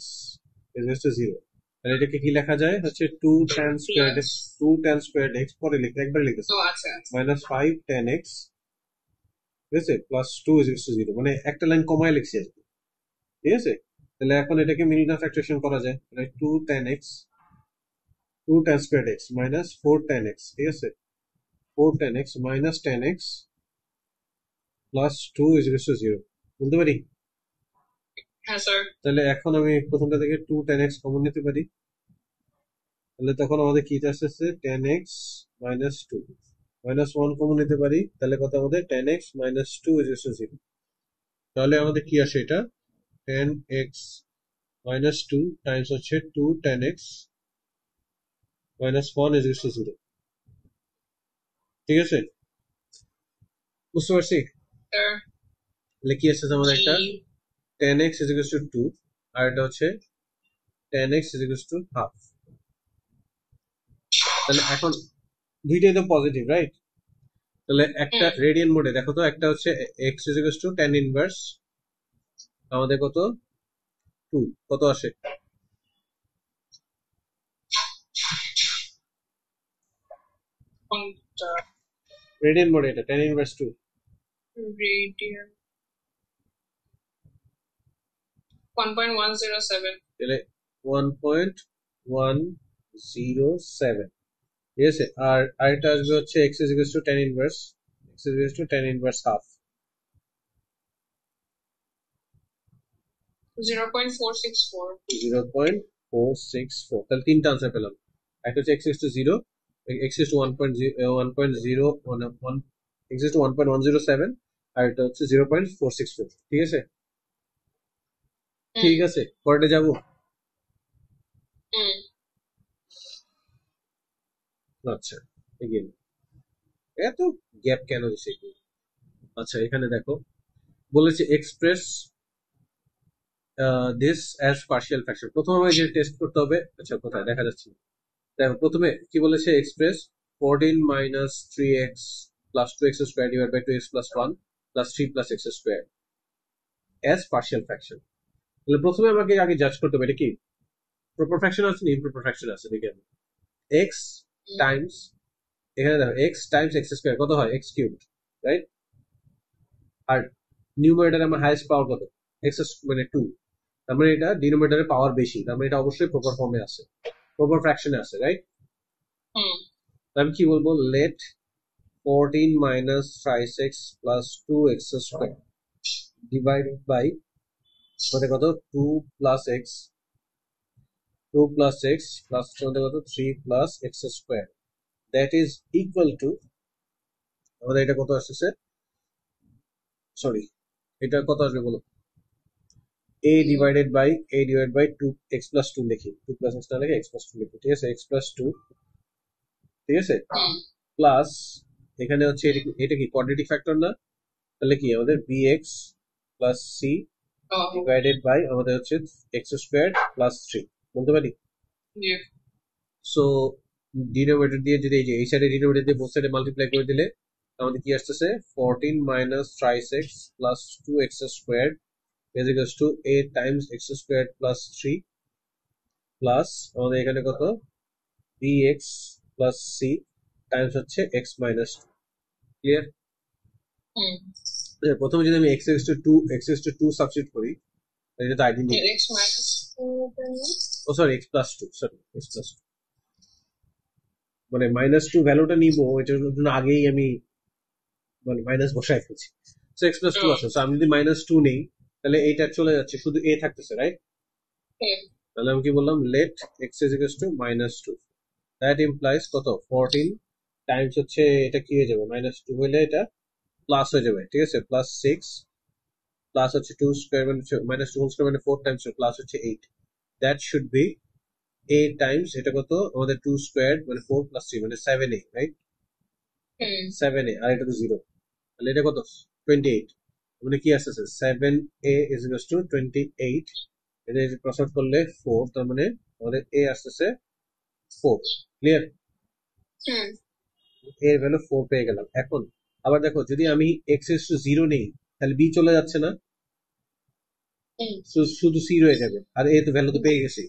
is equals to 0, তাহলে এটাকে কি লেখা যায় হচ্ছে 2 tan squared
plus
2 tan squared x পরে লিখতে একবার লিখেছে
ও আচ্ছা
মাইনাস 5 tan x, ঠিক আছে, প্লাস 2 ইজ টু 0, মানে একটা লাইন কমায় লিখছি আর কি, ঠিক আছে। তাহলে এখন এটাকে মিলিয়ন ফ্যাক্টরেশন করা যায়, তাহলে 2 tan x 2 tan squared x minus 4 tan x, ঠিক আছে, 4 tan x minus tan x plus 2 is to 0, বলতে পারি।
হ্যাঁ স্যার
তাহলে এখন আমি প্রথমটা থেকে 2 tan x কমন নিতে পারি, তাহলে তখন আমাদের কি আসছে tan x minus 2, minus 1 common নিতে পারি, তাহলে কত আমাদের tan x minus 2 is to 0, তাহলে আমাদের কি আসে এটা tan x মাইনাস 2 টাইমস হচ্ছে 2 tan x minus 1 is to 0, ঠিক আছে, বুঝতে পারছি।
স্যার
তাহলে কি আসছে আমাদের একটা
জি
tan x ইজ টু 2, আর এটা হচ্ছে tan x is to half. তাহলে এখন দুইটাই তো পজিটিভ, রাইট? তাহলে একটা
হুম
রেডিয়ান মোডে দেখো তো, একটা হচ্ছে x is to tan inverse আমাদের কত 2, কত আসে?
কোনটা
রেডিয়ান মোডে এটা tan ইনভার্স 2,
রেডিয়ান 1.107
তাহলে 1.107, ঠিক আছে। আর আরেকটা আসবে হচ্ছে x is to tan inverse, x is to tan inverse half,
0.464
0.464, তাহলে তিনটা আনসার পেলাম। একটা হচ্ছে x is to 0, x is to 1.0 x is to 1.107, আর এটা হচ্ছে 0.464, ঠিক আছে।
হুম
ঠিক আছে, পরেরটা যাবো।
হুম
আচ্ছা, এগিয়ে এত গ্যাপ কেন দিছে? আচ্ছা, এখানে দেখো বলেছে express this as partial fraction. প্রথমে আমাকে যে টেস্ট করতে হবে, আচ্ছা কোথায় দেখা যাচ্ছে না। দেখো প্রথমে কি বলেছে, express 14 minus 3x plus 2x square divide by 2x plus 1 plus 3 plus x square as partial fraction. তাহলে প্রথমে আমাকে আগে জাজ করতে হবে এটা কি প্রপার ফ্র্যাকশন আছে না ইমপ্রপার ফ্র্যাকশন আছে, দেখে x টাইমস, এখানে দেখো x টাইমস x স্কোয়ার কত হয় x কিউব, রাইট? আর নিউমারেটর আমার হাইয়েস্ট পাওয়ার কত x মানে 2, তার মানে এটা ডিনোমিনেটরের পাওয়ার বেশি, তার মানে এটা অবশ্যই প্রপার ফর্মে আছে, প্রপার ফ্র্যাকশনে আছে, রাইট?
হুম
আমি কি বলবো, let 14 minus 5x plus 2x square divided by আমাদের কত 2 plus x, 2 plus x plus আমাদের কত 3 plus x square, that is equal to আমাদের এটা কত আসছে, সরি এটা কত আসবে বলো, a divided by 2x plus 2 লিখি, 2 প্লাস x না লিখে x প্লাস 2 লিখি, ঠিক আছে, x প্লাস 2, ঠিক আছে,
হুম
প্লাস এখানে হচ্ছে এটা কি কোয়াড্রেটিক ফ্যাক্টর না, তাহলে কি আমাদের bx প্লাস c
ও
ডিভাইডেড বাই আমাদের হচ্ছে x স্কোয়ার প্লাস 3, বলতে পারি।
জি
সো ডিনোমিনেটর দিয়ে যদি এই সাইডে ডিনোমিনেটর দিয়ে বোথ সাইডে মাল্টিপ্লাই করে দিলে আমাদের কি আসতেছে 14 minus 5x plus 2x square is equals to a times x squared plus 3 plus আমাদের এখানে কত bx প্লাস c টাইমস হচ্ছে x মাইনাস 2, ক্লিয়ার?
হুম
প্রথমে যদি আমি x2 সাবস্টিটিউট করি, এটা তো আইডেন্টিটি,
x minus 4
ও sorry x plus 2, sorry x plus 2, মানে মাইনাস 2 ভ্যালুটা নিব এটার জন্য আগেই আমি মানে মাইনাস বসাই ফেলছি, সো x প্লাস 2
ও
আসে, সো আমি যদি মাইনাস 2 নেই তাহলে এইটা চলে যাচ্ছে, শুধু a থাকতেছে, রাইট?
হুম
তাহলে আমি কি বললাম, let x is equals to minus 2, that implies কত 14 টাইমস হচ্ছে এটা কি হয়ে যাবে, মাইনাস 2 হলে এটা প্লাস হয়ে যাবে, ঠিক আছে, প্লাস 6 প্লাস হচ্ছে 2 স্কোয়ার মানে মাইনাস 2 হোল স্কোয়ার মানে 4 টাইমস প্লাস হচ্ছে 8, that should be a Times এটা কত আমাদের 2 স্কোয়ার মানে 4 প্লাস 3 মানে 7a, রাইট?
হুম
7a, আর এটা তো 0, তাহলে এটা কত 28, মানে কি আসছে 7a is equals to 28, এটা ক্রস আউট করলে 4, তার মানে আমাদের a আসতেছে 4, ক্লিয়ার?
হুম
এর ভ্যালু 4 পেয়ে গেলাম। এখন আবার দেখো যদি আমি x is to 0 নেই তাহলে b চলে যাচ্ছে না,
হুম
শুধু c রয়ে যাবে, আর a তো ভ্যালু তো পেয়ে গেছি,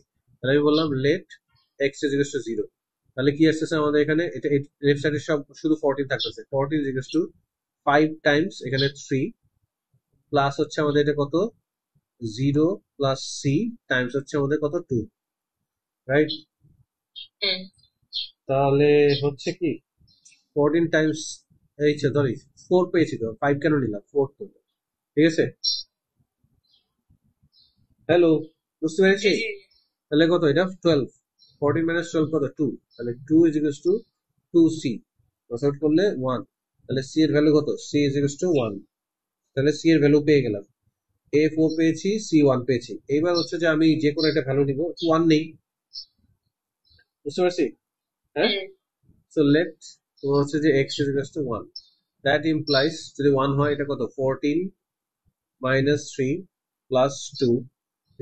তাহলে আমি বললাম let x is equal to 0। তাহলে কি আসতেছে আমাদের এখানে, এটা লেফট সাইডে সব শুধু 14 থাকতেছে। 14 ইজ ইকুয়াল টু 5 টাইমস এখানে 3 প্লাস হচ্ছে আমাদের এটা কত 0 প্লাস সি টাইমস হচ্ছে আমাদের কত 2, রাইট? তাহলে হচ্ছে কি 14 টাইমস এই সরি 4 পেয়েছি তো, 5 কেন নিলাম, 4 তো, ঠিক আছে। হ্যালো, বুঝতে পেরেছি? তাহলে কত এটা 12, 14 মাইনাস 12 কত 2, তাহলে 2 is equal two 2c, cross out করলে 1, তাহলে c এর ভ্যালু কত, c ইজ ইকুয়াল টু 1। তাহলে c এর ভ্যালু পেয়ে গেলাম, a 4 পেয়েছি, c 1 পেয়েছি। এইবার হচ্ছে যে আমি যে কোনো একটা ভ্যালু নিব, 1 নেই, বুঝতে পারছি? হ্যাঁ, সো লেট তোমার হচ্ছে যে x is equal two 1, that implies যদি 1 হয় এটা কত 14 minus 3 plus 2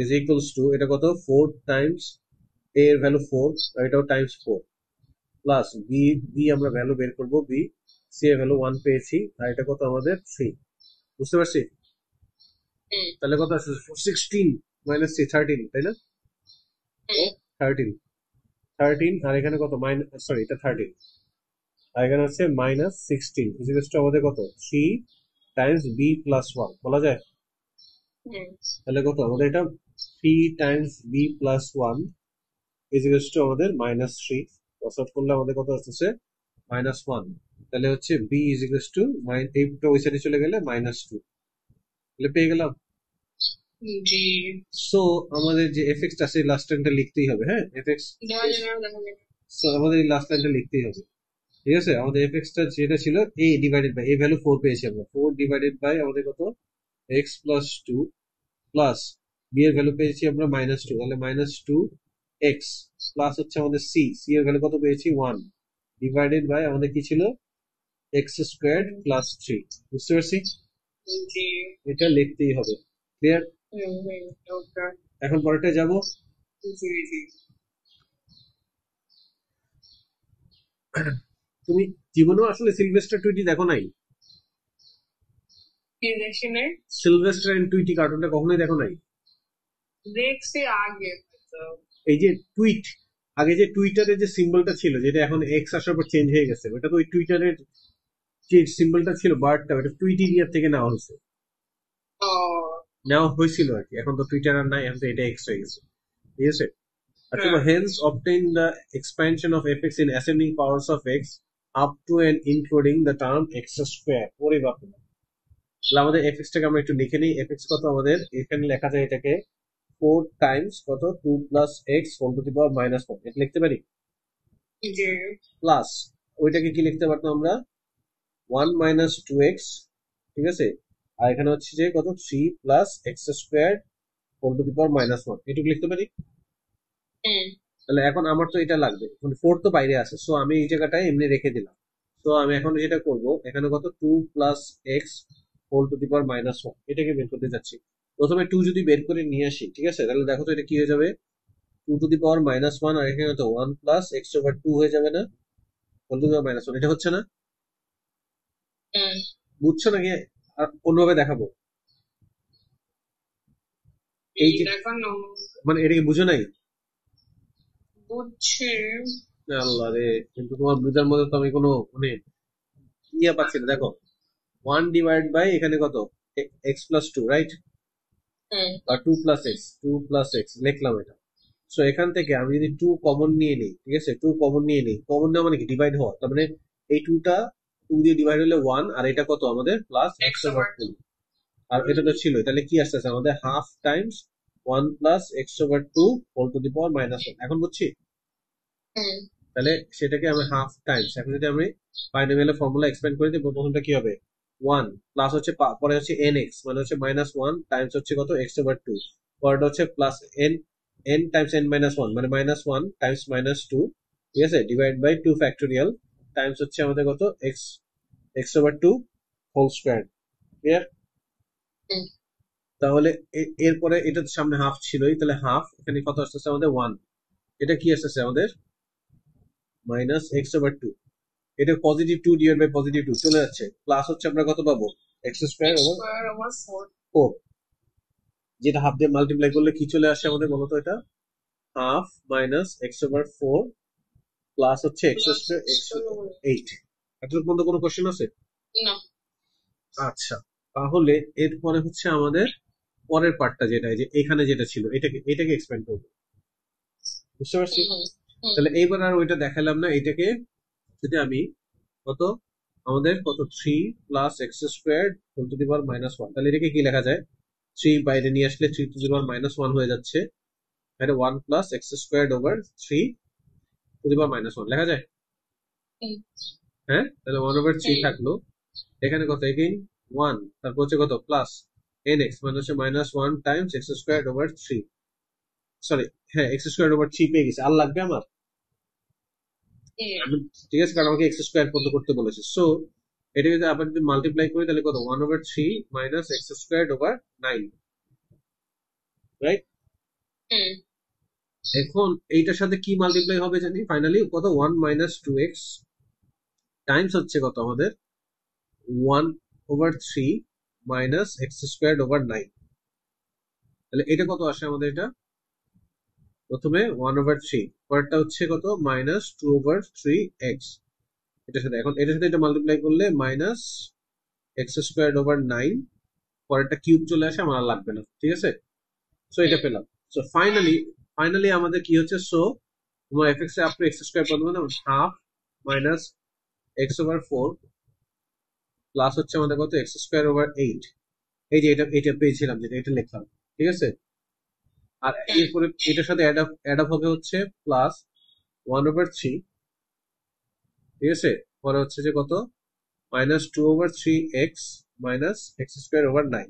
is equals two এটা কত 4 টাইমস a এর ভ্যালু 4 আর এটাও টাইমস 4 প্লাস বি, বি আমরা ভ্যালু বের করব, বি সি এর ভ্যালু 1 পেয়েছি আর এটা কত আমাদের 3, বুঝতে পারছি? তাহলে কত আসছে 16 মাইনাস 3 13, তাই না? 13 13 আর এখানে কত মাইনাস, সরি এটা 13 আর এখানে হচ্ছে মাইনাস 16 ইজ ইকুয়াল টু আমাদের কত 3 টাইমস বি প্লাস 1 বলা যায়। তাহলে কত আমাদের এটা 3 times b plus 1 is equal to আমাদের মাইনাস 3, ক্রস আউট করলে আমাদের কত আসছে মাইনাস 1। তাহলে হচ্ছে বি ইজ ইকুয়াল টু এইটা ওই সাইডে চলে গেলে মাইনাস 2, তাহলে পেয়ে গেলাম। সো আমাদের যে এফএক্স টা সেই লাস্ট লাইনটা লিখতেই হবে। হ্যাঁ, এফএক্স, সো আমাদের এই লাস্ট লাইনটা লিখতেই হবে, ঠিক আছে। আমাদের এফএক্স টা যেটা ছিল a divided by, a value 4 পেয়েছি আমরা, 4 ডিভাইডেড বাই আমাদের কত x প্লাস 2 প্লাস বি এর ভ্যালু পেয়েছি আমরা মাইনাস 2, তাহলে মাইনাস 2 এক্স প্লাস হচ্ছে আমাদের সি, সি এর ভ্যালু কত পেয়েছি 1 ডিভাইডেড বাই আমাদের কি ছিল এক্স স্কোয়ার প্লাস 3, বুঝতে পারছি? এটা লিখতেই হবে, ক্লিয়ার? এখন পরেরটা যাব। তুমি জীবনেও আসলে সিলভেস্টার টুইটি দেখো নাই? সিলভেস্টার এন্ড টুইটি কার্টুনটা কখনোই দেখো নাই?
দেখছি আগে।
এই যে টুইট, আগে যে টুইটারের যে সিম্বলটা ছিল, যেটা এখন এক্স আসার পর চেঞ্জ হয়ে গেছে, ওটা তো ওই টুইটারের যে সিম্বলটা ছিল বার্ডটা, ওটা টুইটিরিয়ার থেকে নেওয়া হয়েছে, নেওয়া হয়েছিল আর কি। এখন তো টুইটার আর নাই, এখন তো এটা এক্স হয়ে গেছে, ঠিক আছে। আচ্ছা, hence obtain the expansion of fx in ascending powers of x up to and including the term x square। ওরে বাপ রে, তাহলে আমাদের fx টাকে আমরা একটু লিখে নিই। fx কত আমাদের এখানে লেখা যায় এটাকে 4 টাইমস কত 2 plus x whole to the power minus 1, এটা লিখতে পারি। প্লাস ওইটাকে কি লিখতে পারতাম আমরা 1 মাইনাস 2x, ঠিক আছে। আর এখানে হচ্ছে যে কত 3 plus x square whole to the power minus 1, এটুকু লিখতে পারি। তাহলে এখন আমার তো এটা লাগবে, মানে 4 তো বাইরে আছে, সো আমি এই জায়গাটায় এমনি রেখে দিলাম। তো আমি এখন যেটা করব, এখানে কত 2 plus x whole to the power minus 1, এটাকে বের করতে যাচ্ছি। প্রথমে 2 যদি বের করে নিয়ে আসি, ঠিক আছে, তাহলে দেখো তো এটা কি হয়ে যাবে 2 টু দি পাওয়ার মাইনাস 1 আর এখানে তো 1 প্লাস এক্স ওভার 2 হয়ে যাবে না, whole to the power minus 1, এটা হচ্ছে না? বুঝছো নাকি আর অন্যভাবে দেখাবো? এই যে মানে এটা কি বুঝো নাই?
বুঝছি।
আল্লাহ রে, কিন্তু তোমার বুঝার মধ্যে তো আমি কোনো মানে ইয়ে পাচ্ছি না। দেখো 1 ডিভাইড বাই এখানে কত এক্স প্লাস 2, রাইট? আর 2 প্লাস এক্স, 2 প্লাস এক্স লিখলাম এটা। সো এখান থেকে আমি যদি 2 কমন নিয়ে নিই, ঠিক আছে, 2 কমন নিয়ে নিই, কমন নেওয়া মানে কি ডিভাইড হওয়া, তার মানে এই 2টা 2 দিয়ে ডিভাইড হলে 1 আর এটা কত আমাদের প্লাস এক্স ওভার 2, আর এটা তো ছিল, তাহলে কি আসতেছে আমাদের half times 1 plus x over 2 whole to the power minus 1, এখন বুঝছি? তাহলে সেটাকে আমি হাফ টাইমস, এখন যদি আমি বাইনোমিয়াল ফর্মুলা এক্সপ্যান্ড করে দিই, প্রথমটা কি হবে 1 প্লাস হচ্ছে পরে হচ্ছে এন এক্স মানে হচ্ছে মাইনাস 1 টাইমস হচ্ছে কত এক্স ওভার 2, পরেরটা হচ্ছে plus N N Times N minus 1 মানে মাইনাস 1 টাইমস মাইনাস 2, ঠিক আছে, ডিভাইড বাই 2 ফ্যাক্টোরিয়াল টাইমস হচ্ছে আমাদের কত x x over 2 whole square, clear? তাহলে এরপরে এটা সামনে হাফ ছিলই, তাহলে হাফ এখানে কত আসতেছে আমাদের 1, এটা কি আসতেছে আমাদের মাইনাস এক্স ওভার 2, এটা পজিটিভ 2 ডিভাইড বাই পজিটিভ 2 চলে যাচ্ছে, প্লাস হচ্ছে আমরা কত পাবো এক্স স্কোয়ার ওভার 4, যেটা হাফ দিয়ে মাল্টিপ্লাই করলে কি চলে আসে আমাদের বলতো এটা half minus x over 4 plus হচ্ছে x
plus
square x
extra
8। এতটুকু পর্যন্ত কোনো কোশ্চেন আছে?
না।
আচ্ছা, তাহলে এরপরে হচ্ছে আমাদের পরের পার্টটা, যেটা এই যে এখানে যেটা ছিল, এটাকে এক্সপ্যান্ড করবো। বুঝতে পারছি?
হুম হুম
তাহলে এইবার আর ওইটা দেখালাম না, এটাকে যদি আমি কত, আমাদের কত 3 plus x square whole to the power minus 1, তাহলে এটাকে কি লেখা যায়? 3 বাইরে নিয়ে আসলে 3 টু দি পাওয়ার মাইনাস 1 হয়ে যাচ্ছে, এটা 1 plus x square over 3 two the power minus 1 লেখা যায়।
হুম
হ্যাঁ, তাহলে 1 ওভার 3
হুম
থাকলো, এখানে কত এগেইন 1, তারপর হচ্ছে কত প্লাস এন এক্স মানে হচ্ছে minus 1 Times x square over 3, sorry, হ্যাঁ এক্স স্কোয়ার ওভার 3 পেয়ে গেছে, আর লাগবে আমার?
হুম
ঠিক আছে, কারণ আমাকে এক্স স্কোয়ার পর্যন্ত করতে বলেছে। সো এটা যদি আবার যদি মাল্টিপ্লাই করি তাহলে কত 1 over 3 minus x square over 9, right?
হুম
এখন এইটার সাথে কি মাল্টিপ্লাই হবে জানি, ফাইনালি কত 1 মাইনাস 2x টাইমস হচ্ছে কত আমাদের 1 over 3 minus x square over 9। তাহলে এটা কত আসে আমাদের? এটা প্রথমে 1 ওভার 3, পরেরটা হচ্ছে কত মাইনাস 2 ওভার 3x, এটার সাথে এখন এটার সাথে এটা মাল্টিপ্লাই করলে মাইনাস এক্স স্কোয়ার ওভার 9, পরেরটা কিউব চলে আসে, আমার আর লাগবে না। ঠিক আছে, সো এটা
হুম
পেলাম। সো ফাইনালি আমাদের কি হচ্ছে, সো তোমার f x up to x square পর্যন্ত half minus x over 4 plus হচ্ছে আমাদের কত এক্স স্কোয়ার ওভার 8, এই যে এটা পেয়েছিলাম, যেটা এটা লিখলাম। ঠিক আছে, আর
হুম
এরপরে এটার সাথে অ্যাড আপ হবে হচ্ছে প্লাস 1 ওভার 3। ঠিক আছে, পরে হচ্ছে যে কত minus 2 over 3x minus x square over 9।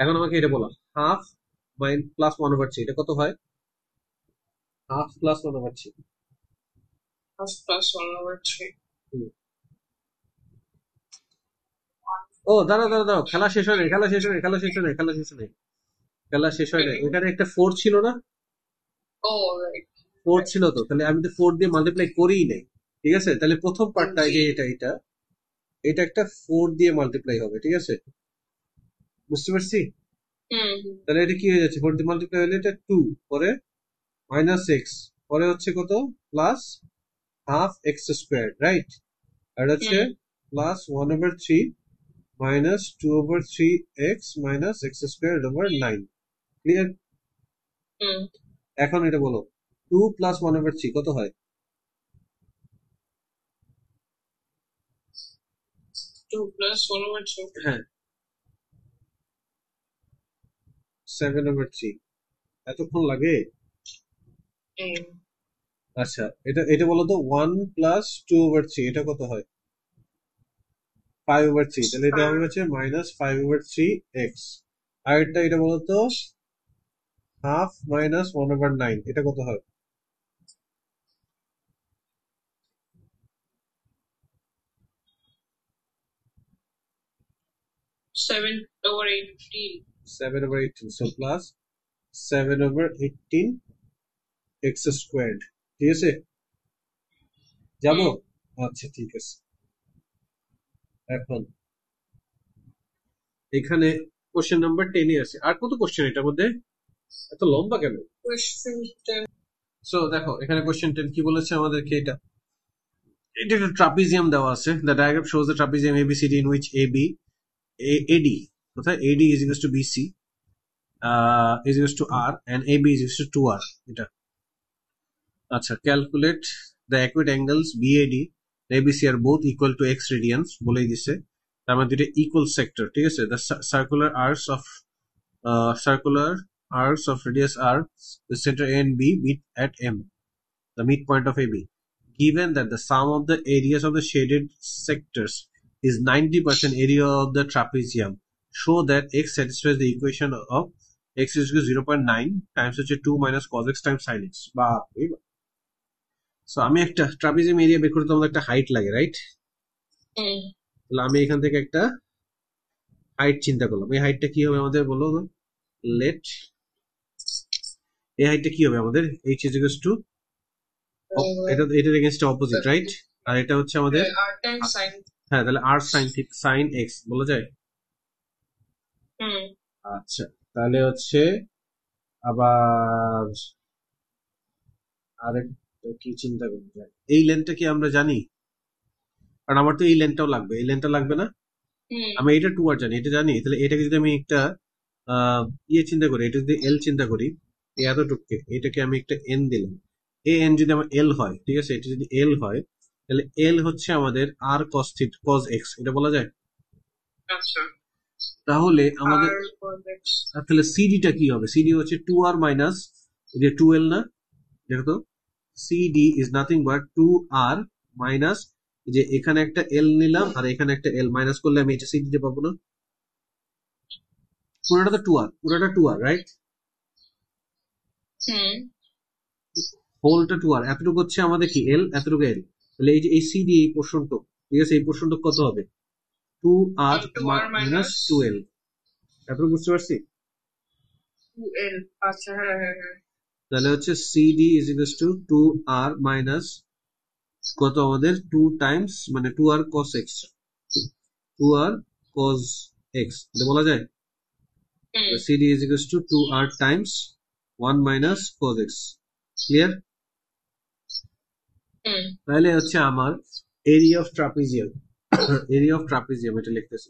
এখন আমাকে এটা বলা হাফ প্লাস 1 ওভার 3, এটা কত হয়? Half plus 1 over 3।
Half plus 1/3
ও দাঁড়াও দাঁড়াও দাঁড়াও, খেলা শেষ হয় নাই, খেলা শেষ হয় নাই, খেলা শেষ হয় নাই, খেলা শেষ হয় নাই, খেলা শেষ হয় নাই। ওখানে একটা 4 ছিল না?
ও রাইট
4
রাইট
ছিল তো, তাহলে আমি তো 4 দিয়ে মাল্টিপ্লাই করিই নাই। ঠিক আছে, তাহলে প্রথম পার্টটা এই
জি
যে এটা এটা একটা 4 দিয়ে মাল্টিপ্লাই হবে। ঠিক আছে, বুঝতে পারছি?
হুম
তাহলে এটা কি হয়ে যাচ্ছে, 4 দিয়ে মাল্টিপ্লাই হলে এটা 2, পরে মাইনাস এক্স, পরে হচ্ছে কত plus half x square, right? আর হচ্ছে
হুম
plus 1 over 3 minus 2 over 3x minus x square over 9। Clear?
হুম
এখন এটা বলো 2 প্লাস 1 ওভার 3 কত হয়?
2 প্লাস 1/2
হ্যাঁ, 7 ওভার 3। এতক্ষণ লাগে?
হুম
আচ্ছা, এটা বলো তো 1 প্লাস 2 ওভার 3 এটা কত হয়? 5 ওভার 3, তাহলে এটা হবে হচ্ছে মাইনাস 5 ওভার 3x। আর এটা বলো তো হাফ মাইনাস 1 ওভার 9 এটা কত হয়?
7/18
7 over 18, so plus 7 over 18 x squared. ঠিক আছে, যাবো?
হুম
আচ্ছা ঠিক আছে। এখন এখানে কোশ্চেন নাম্বার 10 এ আছে, আর কত কোশ্চেন এটার মধ্যে, এত লম্বা কেন?
কোয়েশ্চেন 10
সো দেখো এখানে কোশ্চেন 10 কি বলেছে আমাদেরকে, এটা এটা একটা ট্রাপিজিয়াম দেওয়া আছে, the diagram shows the trapezium ABCD in which AD, কোথায় AD is equals to BC is equals to r and ab is equals to 2r, এটা। আচ্ছা, calculate the acute angles BAD ABC are both equal to x radians বলেই দিছে, তার মানে দুটো equal sector. ঠিক আছে, the circular arcs of radius r, the center a and b meet at m, the midpoint of AB. Given that the sum of the areas of the shaded sectors is 90% area of the trapezium, show that x satisfies the equation of x is equal to 0.9 times 2 minus cos x times sin x. So আমি একটা trapezium area বের করতে আমাদের একটা height লাগে, right?
হুম
তাহলে আমি এখান থেকে একটা হাইট চিন্তা করলাম, এই হাইটটা কি হবে আমাদের বলো? লেট এই হাইটটা কি হবে আমাদের, h is equals to, এটার এগেইনস্ট অপোজিট, রাইট? আর এটা হচ্ছে আমাদের,
r times sin
হ্যাঁ, তাহলে r sin x বলা যায়।
হুম
আচ্ছা, তাহলে হচ্ছে আবার আরেকটা কি চিন্তা করতে যায়, এই লেনটা কি আমরা জানি? কারণ আমার তো এই লেনটাও লাগবে, এই লেনটা লাগবে না? আমি এটা 2 আর জানি, এটা জানি, তাহলে এটাকে যদি আমি একটা ইয়ে চিন্তা করি, এটা যদি এল চিন্তা করি, এই এতটুকুকে এটাকে আমি একটা এন দিলাম, এ এন যদি আমার এল হয়, ঠিক আছে, এটা যদি এল হয়, তাহলে এল হচ্ছে আমাদের আর কস এক্স, এটা বলা যায়।
আচ্ছা,
তাহলে আমাদের
আর cos x
তাহলে সিডিটা কি হবে? সিডি হচ্ছে 2r মাইনাস যে 2l না, দেখো তো, CD is nothing but 2r minus, যে এখানে একটা এল নিলাম আর এখানে একটা এল মাইনাস করলে আমি এটা সিডিতে পাবো না? পুরোটা তো 2r, পুরোটা 2r, রাইট?
হুম
হোলটা 2r, এতটুকু হচ্ছে আমাদের কি এল, এতটুকু এল, তাহলে এই যে এই সিডি এই পোর্শনটা, ঠিক আছে, এই পোর্শনটা কত হবে? 2r
into r
minus
minus
2l, এতটুকু বুঝতে পারছি?
2l। আচ্ছা, হ্যাঁ হ্যাঁ হ্যাঁ।
তাহলে হচ্ছে CD is equals to 2r minus কত আমাদের, 2 টাইমস মানে 2r cos x, 2r cos x, এটা বলা যায়।
হুম
CD is equals to 2r times 1 minus cos x, clear?
হুম
তাহলে হচ্ছে আমার area of trapezium, area of trapezium এটা লিখতেছি,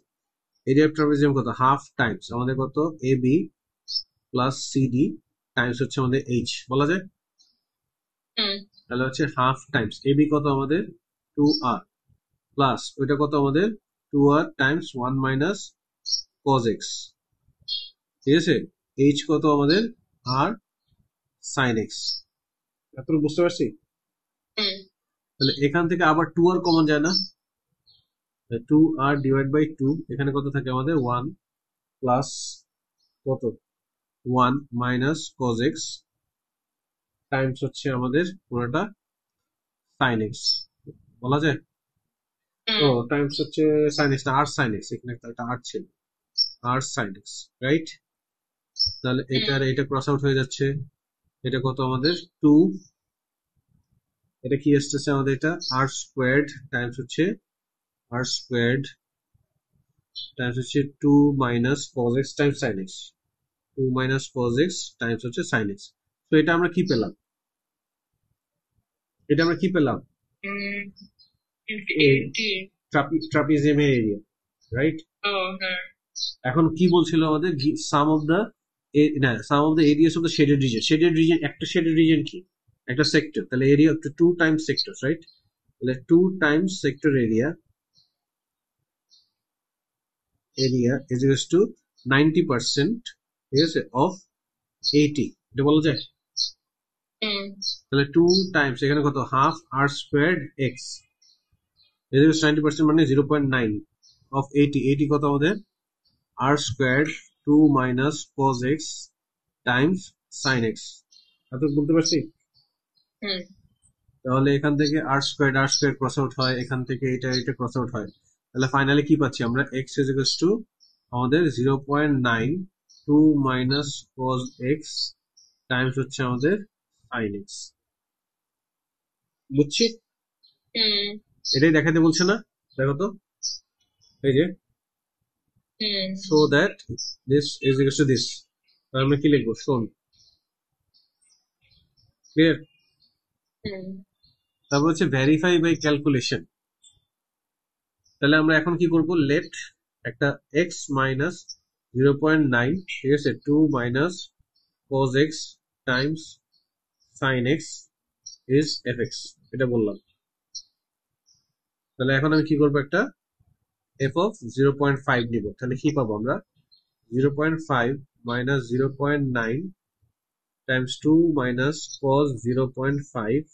এরিয়া অফ ট্রাপিজিয়াম কত, হাফ টাইমস আমাদের কত, A B plus CD times হচ্ছে আমাদের এইচ, বলা যায়।
হুম
তাহলে হচ্ছে হাফ টাইমস এ বি কত আমাদের 2r প্লাস ওইটা কত আমাদের 2r times 1 minus cos x, ঠিক আছে, এইচ কত আমাদের আর সাইন এক্স, এতটুকু বুঝতে পারছি?
হুম
তাহলে এখান থেকে আবার 2r কমন যায় না, 2r ডিভাইড বাই 2, এখানে কত থাকে আমাদের 1 প্লাস কত 1 মাইনাস cos x টাইমস হচ্ছে আমাদের পুরোটা সাইন এক্স, বলা যায়। ও
হুম
টাইমস হচ্ছে সাইন এক্স না, আর সাইন এক্স, এখানে একটা আর ছিল, আর সাইন এক্স, রাইট? তাহলে এটা
হুম
আর এটা ক্রস আউট হয়ে যাচ্ছে, এটা কত আমাদের 2, এটা কি আসতেছে আমাদের, এটা আর স্কোয়ার্ড টাইমস হচ্ছে আর স্কোয়ার্ড টাইমস হচ্ছে 2 minus cos x times sin x, 2 minus cos x Times হচ্ছে sin x। তো এটা আমরা কি পেলাম, এটা আমরা কি পেলাম,
হুম
এই
এটি।
ট্রাপিজিয়ামের এরিয়া, রাইট?
ও হ্যাঁ।
এখন কি বলছিল আমাদের, সাম অফ দ্য, না, sum of the areas of the shaded region, shaded region, একটা শেডেড রিজিয়ন কি, একটা সেক্টর, তাহলে area of 2 times sector, right? তাহলে 2 times sector area, area is equals to 90%, ঠিক আছে, অফ 80, এটা বলা যায়।
হুম
তাহলে 2 টাইমস এখানে কত, half r squared x, is equals 90% মানে 0.9 অফ 80, 80 কত আমাদের r squared 2 minus cos x times sin x, এত বলতে পারছি?
হুম
তাহলে এখান থেকে আর স্কোয়ার ক্রস আউট হয়, এখান থেকে এটা এটা ক্রস আউট হয়, তাহলে ফাইনালি কি পাচ্ছি আমরা, x ইজ ইকুয়ালস টু আমাদের 0.9 2 মাইনাস cos x টাইমস হচ্ছে আমাদের sin x, বুঝছি?
হুম
এটাই দেখাতে বলছে না, দেখো তো, এই যে,
হুম
so that this is equals to this, তাহলে আমরা কি লিখবো, শোন, ক্লিয়ার?
হুম
তারপর হচ্ছে ভেরিফাই বাই ক্যালকুলেশন, তাহলে আমরা এখন কি করব, লেট একটা x মাইনাস 0.9, ঠিক আছে, 2 minus cos x times sin x is fx, এটা বললাম। তাহলে এখন আমি কি করবো, একটা f অফ 0.5 নিব, তাহলে কি পাবো আমরা, 0.5 minus 0.9 Times 2 minus cos 0.5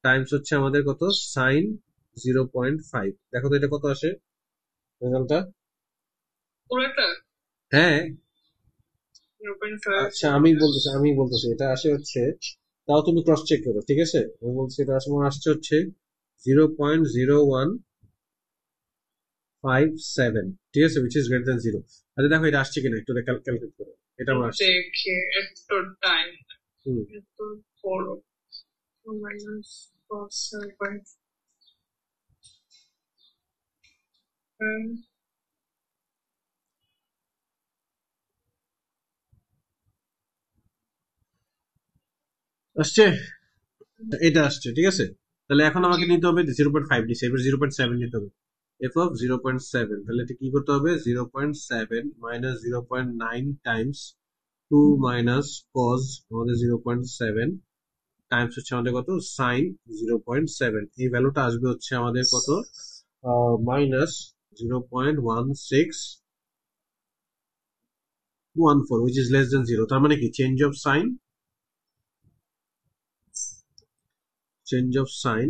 Times হচ্ছে আমাদের কত, সাইন 0.5, দেখো তো এটা কত আসে রেজাল্টটা।
পুরোটা
হ্যাঁ,
0.5।
আচ্ছা, আমি বলতেছি এটা আসে হচ্ছে, তাও তুমি ক্রস চেক করো, ঠিক আছে, আমি বলছি এটা আসলে আসছে হচ্ছে 0.0157, ঠিক আছে, উইচ ইজ গ্রেটার দ্যান 0। আচ্ছা দেখো এটা আসছে কিনা একটু ক্যালকুলেট করো, এটা আমার আসছে।
দেখে এত টাইম,
হুম,
এত বড়, মাইনাস cos 7.5।
আসছে। এটা আসছে, ঠিক আছে। তাহলে এখন আমাকে নিতে হবে 0.5 নিচ্ছে, এবার 0.7 নিতে হবে। এফ অফ 0.7, তাহলে এটা কি করতে হবে? 0.7 মাইনাস 0.9 টাইমস 2 মাইনাস কজ আমাদের 0.7 টাইমস হচ্ছে আমাদের কত? সাইন 0.7। এই ভ্যালুটা আসবে হচ্ছে আমাদের কত? Minus 0.1614, which is less than 0। তার মানে কি? চেঞ্জ অফ সাইন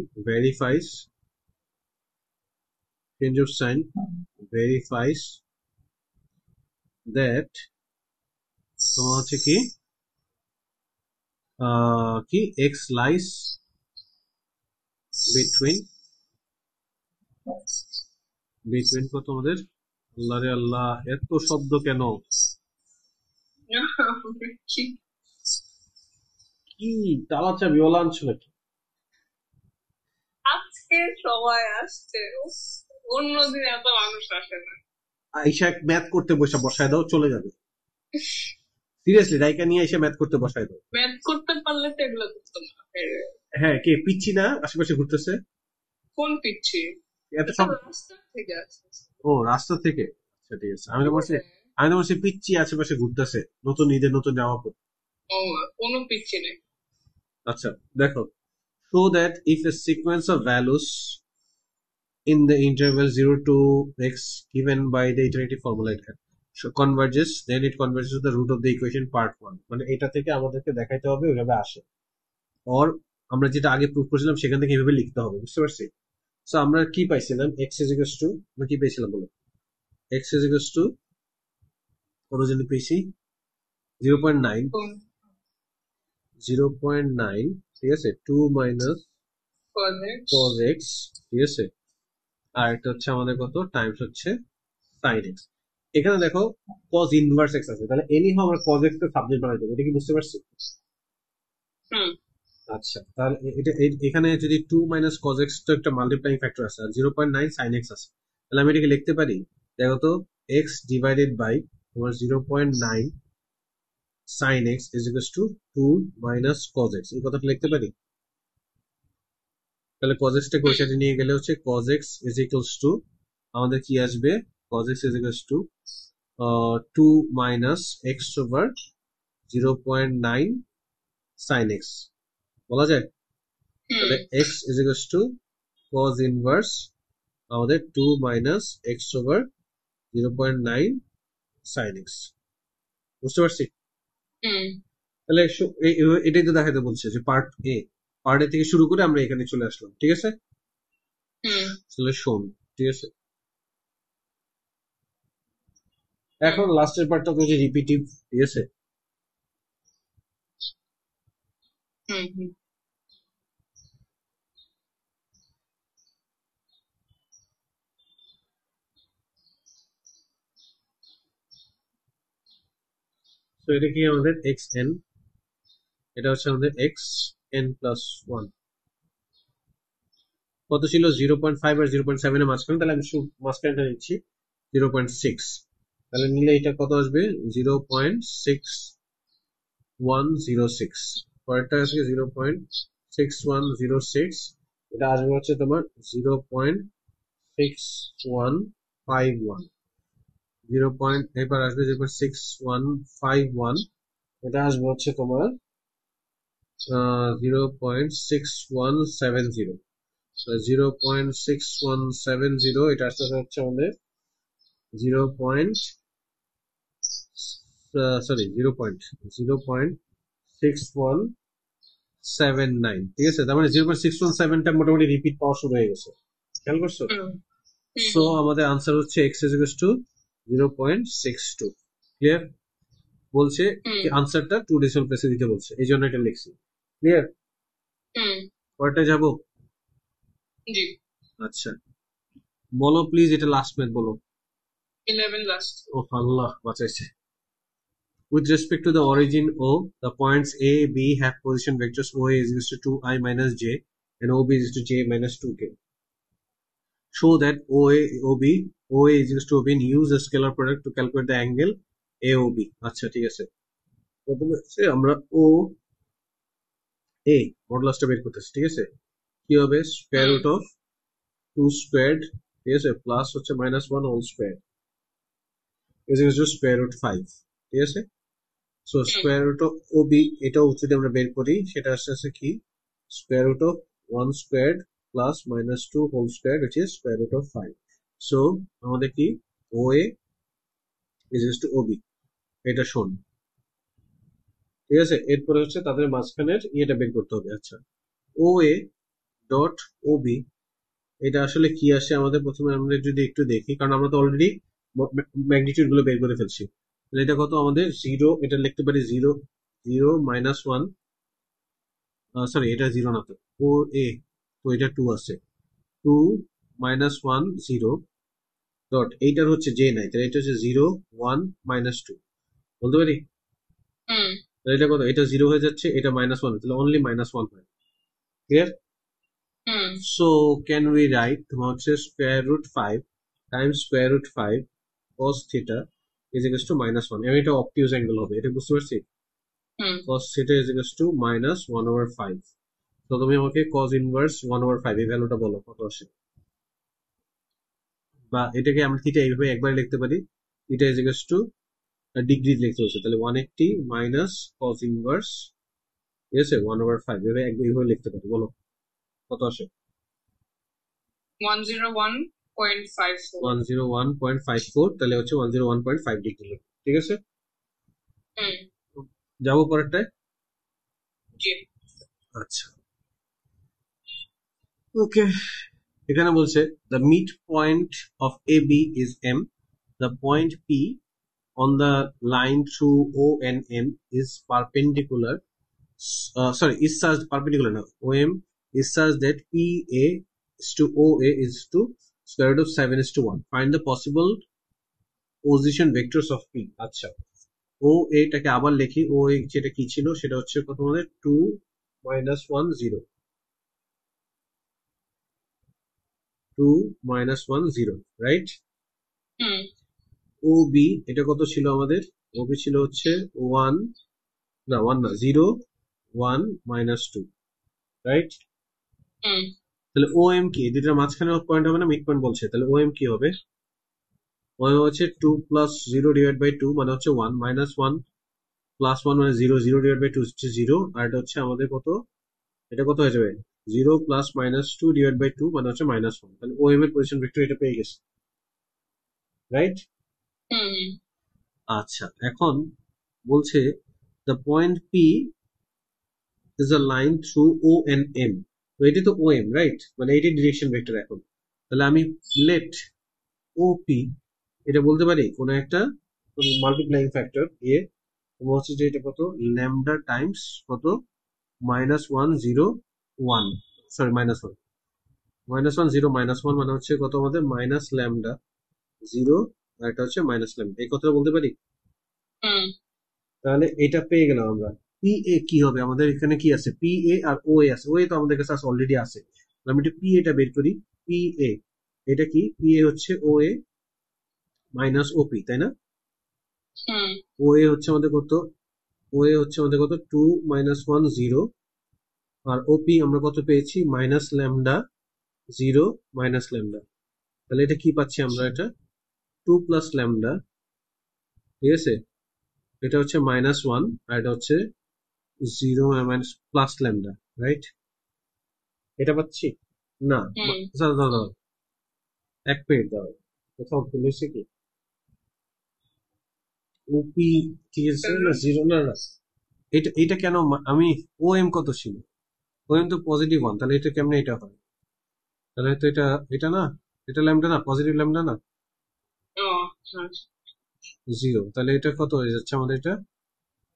ভেরিফাইস দ্যাট তোমার হচ্ছে কি এক্স লাইস বিটুইন কত আমাদের? আল্লাহ রে আল্লাহ, এত শব্দ কেন? কি তালা চাবি ওলা আনছো নাকি?
আজকে সবাই আসছে, অন্যদিন এত মানুষ আসে না।
আইসা ম্যাথ করতে বসায় দাও, চলে যাবে। সিরিয়াসলি, রাইকা নিয়ে এসে ম্যাথ করতে বসায় দাও।
ম্যাথ করতে পারলে তো এগুলো করতাম না।
হ্যাঁ, কে পিচ্ছি না আশেপাশে ঘুরতেছে?
কোন পিচ্ছি?
এত সব
রাস্তা থেকে আসছে।
ও, রাস্তা থেকে? আচ্ছা ঠিক আছে, আমি তো বলছি পিচ্ছি আশেপাশে ঘুরতেছে নতুন ঈদের নতুন জামা পরে।
ও, কোনো পিচ্ছি নেই।
আচ্ছা দেখো, show that if a sequence of values in the interval 0 to x given by the iterative formula converges, then it converges to the root of the equation part 1। মানে এটা থেকে আমাদেরকে দেখাইতে হবে ওইভাবে আসে, or আমরা যেটা আগে প্রুভ করেছিলাম সেখান থেকে এইভাবে লিখতে হবে, বুঝতে পারছি? সো আমরা কি পাইছিলাম? x is equals to, আমরা কি পেয়েছিলাম বলো? x is equals to কত জন্য পেয়েছি? 0.9, ঠিক আছে, 2 মাইনাস cos x, ঠিক আছে, আর এটা হচ্ছে আমাদের কত? টাইমস হচ্ছে sin x। এখানে দেখো cos ইনভার্স x আছে, তাহলে এনি হাউ আমরা cos x কে সাবজেক্ট বানাই দেবো, এটা কি বুঝতে পারছি? আচ্ছা, তাহলে এটা এখানে যদি 2 মাইনাস cos x তো একটা মাল্টিপ্লাইং ফ্যাক্টর আছে, আর 0.9 sin x আছে, তাহলে আমি এটাকে লিখতে পারি, দেখো তো, x ডিভাইডেড বাই তোমার 0.9 sin x is equals to 2 minus cos x, এই কথাটা লিখতে পারি। তাহলে cos x টাকে ওই সাইডে নিয়ে গেলে হচ্ছে cos x is equals to আমাদের কি আসবে? cos x is equals to 2 minus x over 0.9 sin x বলা যায়। তাহলে x is equals to cos inverse আমাদের 2 minus x over 0.9 sin x, বুঝতে পারছি? তাহলে এটাই তো দেখাতে বলছে যে পার্ট এ থেকে শুরু করে আমরা এখানে চলে আসলাম, ঠিক আছে? তাহলে শোন, ঠিক আছে। এখন লাস্টের পার্টটা তো রিপিটিভ, ঠিক আছে। তো এটা কি আমাদের এক্স এন, এটা হচ্ছে আমাদের এক্স এন প্লাস ওয়ান। কত ছিল? 0.5 আর 0.7 এর মাঝখানে, তাহলে আমি মাঝখানটা নিচ্ছি 0.6। তাহলে নিলে এটা কত আসবে? 0.6106। পরেরটা আছে 0.6106, এটা আসবে হচ্ছে তোমার 0.6151। এবার আসবে 0.6151, এটা আসবে হচ্ছে তোমার 0.6170। 0.6170 এটা আসতে হচ্ছে আমাদের 0.6179, ঠিক আছে। তার মানে 0.617টা মোটামুটি রিপিট পাওয়া শুরু হয়ে গেছে, খেয়াল করছো? সো আমাদের আনসার হচ্ছে x is equals to 0.62। Clear? বলছে আনসারটা 2 ডেসিমাল প্লেসে দিতে বলছে, এই জন্য এটা লিখছি। ক্লিয়ার? পরেরটা যাব? আচ্ছা বলো প্লিজ, এটা লাস্ট ম্যাথ বলো।
11 লাস্ট।
ও আল্লাহ বাঁচাইছে। With respect to the origin O, the points A, B have position vectors OA is equal to 2i minus j and OB is equal to j minus 2k. Show that OA is equal to OB and use the scalar product to calculate the angle AOB. আচ্ছা ঠিক আছে, প্রথমে আমরা এ মডুলাসটা বের করতেছি, ঠিক আছে? কি হবে? Square
hmm
root of 2 squared, ঠিক আছে, প্লাস হচ্ছে -1 whole square is equal to square root 5, ঠিক আছে? So
hmm
square root of OB, এটাও যদি আমরা বের করি সেটা আসছে কি square root of 1 squared plus -2 whole square which is square root of 5. So আমাদের কি O A is to OB, এটা শোন, ঠিক আছে? এরপরে হচ্ছে তাদের মাঝখানের ইয়েটা বের করতে হবে। আচ্ছা, ও এ ডট ওবি, এটা আসলে কি আসে আমাদের? প্রথমে আমরা যদি একটু দেখি, কারণ আমরা তো অলরেডি ম্যাগনিটিউড গুলো বের করে ফেলছি। তাহলে এটা কত আমাদের? 0, এটা লিখতে পারি 0, 0 -1, সরি এটা 0 না তো, ও এ, তো এটা 2 আছে, 2 -1 0 ডট, এইটার হচ্ছে জে নাই, তাহলে এটা হচ্ছে 0 1 -2, বলতে পারি?
হুম
তাহলে এটা কত? এটা 0 হয়ে যাচ্ছে, এটা -1, তাহলে অনলি -1 হয়। Clear?
Hmm
so can we write, তোমার হচ্ছে square root 5 times square root 5 cos theta is equals to -1, এবং এটা অবটিউজ অ্যাঙ্গেল হবে, এটা বুঝতে পারছি?
Hmm
cos theta is equals to -1/5। তো তুমি আমাকে cos ইনভার্স 1/5 এই ভ্যালুটা বলো কত আসে, বা এটাকে আমরা থিটা এইভাবে একবারে লিখতে পারি, theta is equals two degree লিখতে হচ্ছে, তাহলে 180 মাইনাস cos ইনভার্স, ঠিক আছে, 1/5, এভাবে এইভাবে লিখতে পারি, বলো কত আসে?
101.54
101.54, তাহলে হচ্ছে 101.5 ডিগ্রি, ঠিক আছে?
হুম
যাবো পরেরটায়।
জি
আচ্ছা, ওকে, এখানে বলছে the midpoint of AB is M, the point P on the line through O and M is perpendicular, sorry, is such perpendicular now, OM is such that PA is to OA is to square root of 7:1. Find the possible position vectors of P. আচ্ছা, ও এটাকে আবার লিখি, ও যেটা কি ছিল সেটা হচ্ছে কত আমাদের? 2 -1 0, 2 -1 0, রাইট?
হুম
ও বি এটা কত ছিল আমাদের? ও বি ছিল হচ্ছে 1, না 1 না, 0 1 -2, রাইট?
হুম
তাহলে ও এম কি? এই দুটার মাঝখানে পয়েন্ট হবে না, মিড পয়েন্ট বলছে, তাহলে ও এম কি হবে? ও এম হচ্ছে 2 প্লাস 0 ডিভাইড বাই 2 মানে হচ্ছে 1, -1 প্লাস 1 মানে 0, 0 ডিভাইড বাই 2 হচ্ছে 0, আর এটা হচ্ছে আমাদের কত? এটা কত হয়ে যাবে? 0 প্লাস -2 ডিভাইড বাই 2 মানে হচ্ছে -1, তাহলে ও এম এর পজিশন ভেক্টর এটা পেয়ে গেছে, রাইট?
হুম
আচ্ছা, এখন বলছে the point P is a line through O and M, তো এটি তো OM, রাইট? মানে এটি ডিরেকশন ভেক্টর। এখন তাহলে আমি লেট OP, এটা বলতে পারি কোন একটা মাল্টিপ্লাইং ফ্যাক্টর এ, তোমার হচ্ছে যে এটা কত? ল্যামডা টাইমস কত? -1 0 1, সরি -1, -1 0 -1 মানে হচ্ছে কত আমাদের? মাইনাস ল্যামডা 0, আর এটা হচ্ছে মাইনাস ল্যামডা, এই কথাটা বলতে পারি?
হুম
তাহলে এটা পেয়ে গেলাম আমরা। পি এ কি হবে আমাদের? এখানে কি আছে? পি এ আর ও এ আছে, ও এ তো আমাদের কাছে অলরেডি আছে, আমি একটু পি এটা বের করি। পি এ এটা কি? পি এ হচ্ছে ও এ মাইনাস ওপি, তাই না?
হুম
ও এ হচ্ছে আমাদের কত? ও এ হচ্ছে আমাদের কত? 2 -1 0, আর ওপি আমরা কত পেয়েছি? মাইনাস ল্যামডা 0 মাইনাস ল্যামডা, তাহলে এটা কি পাচ্ছি আমরা? এটা 2 প্লাস ল্যামডা, ঠিক আছে, এটা হচ্ছে -1, আর এটা হচ্ছে 0 মাইনাস প্লাস ল্যামডা, রাইট? এটা পাচ্ছি না?
হুম
দাঁড়াও দাঁড়াও দাঁড়াও, এক মিনিট দাঁড়াও, কোথাও ভুল হয়েছে কি? ওপি ঠিক আছে না? জিরো না, না, এটা এটা কেন আমি ও এম কত ছিল? ও এম তো +1, তাহলে এটা কেমনে এটা হয়? তাহলে তো এটা, এটা না, এটা ল্যামডা না, পজিটিভ ল্যামডা না,
ও হ্যাঁ
0, তাহলে এটা কত হয়ে যাচ্ছে আমাদের? এটা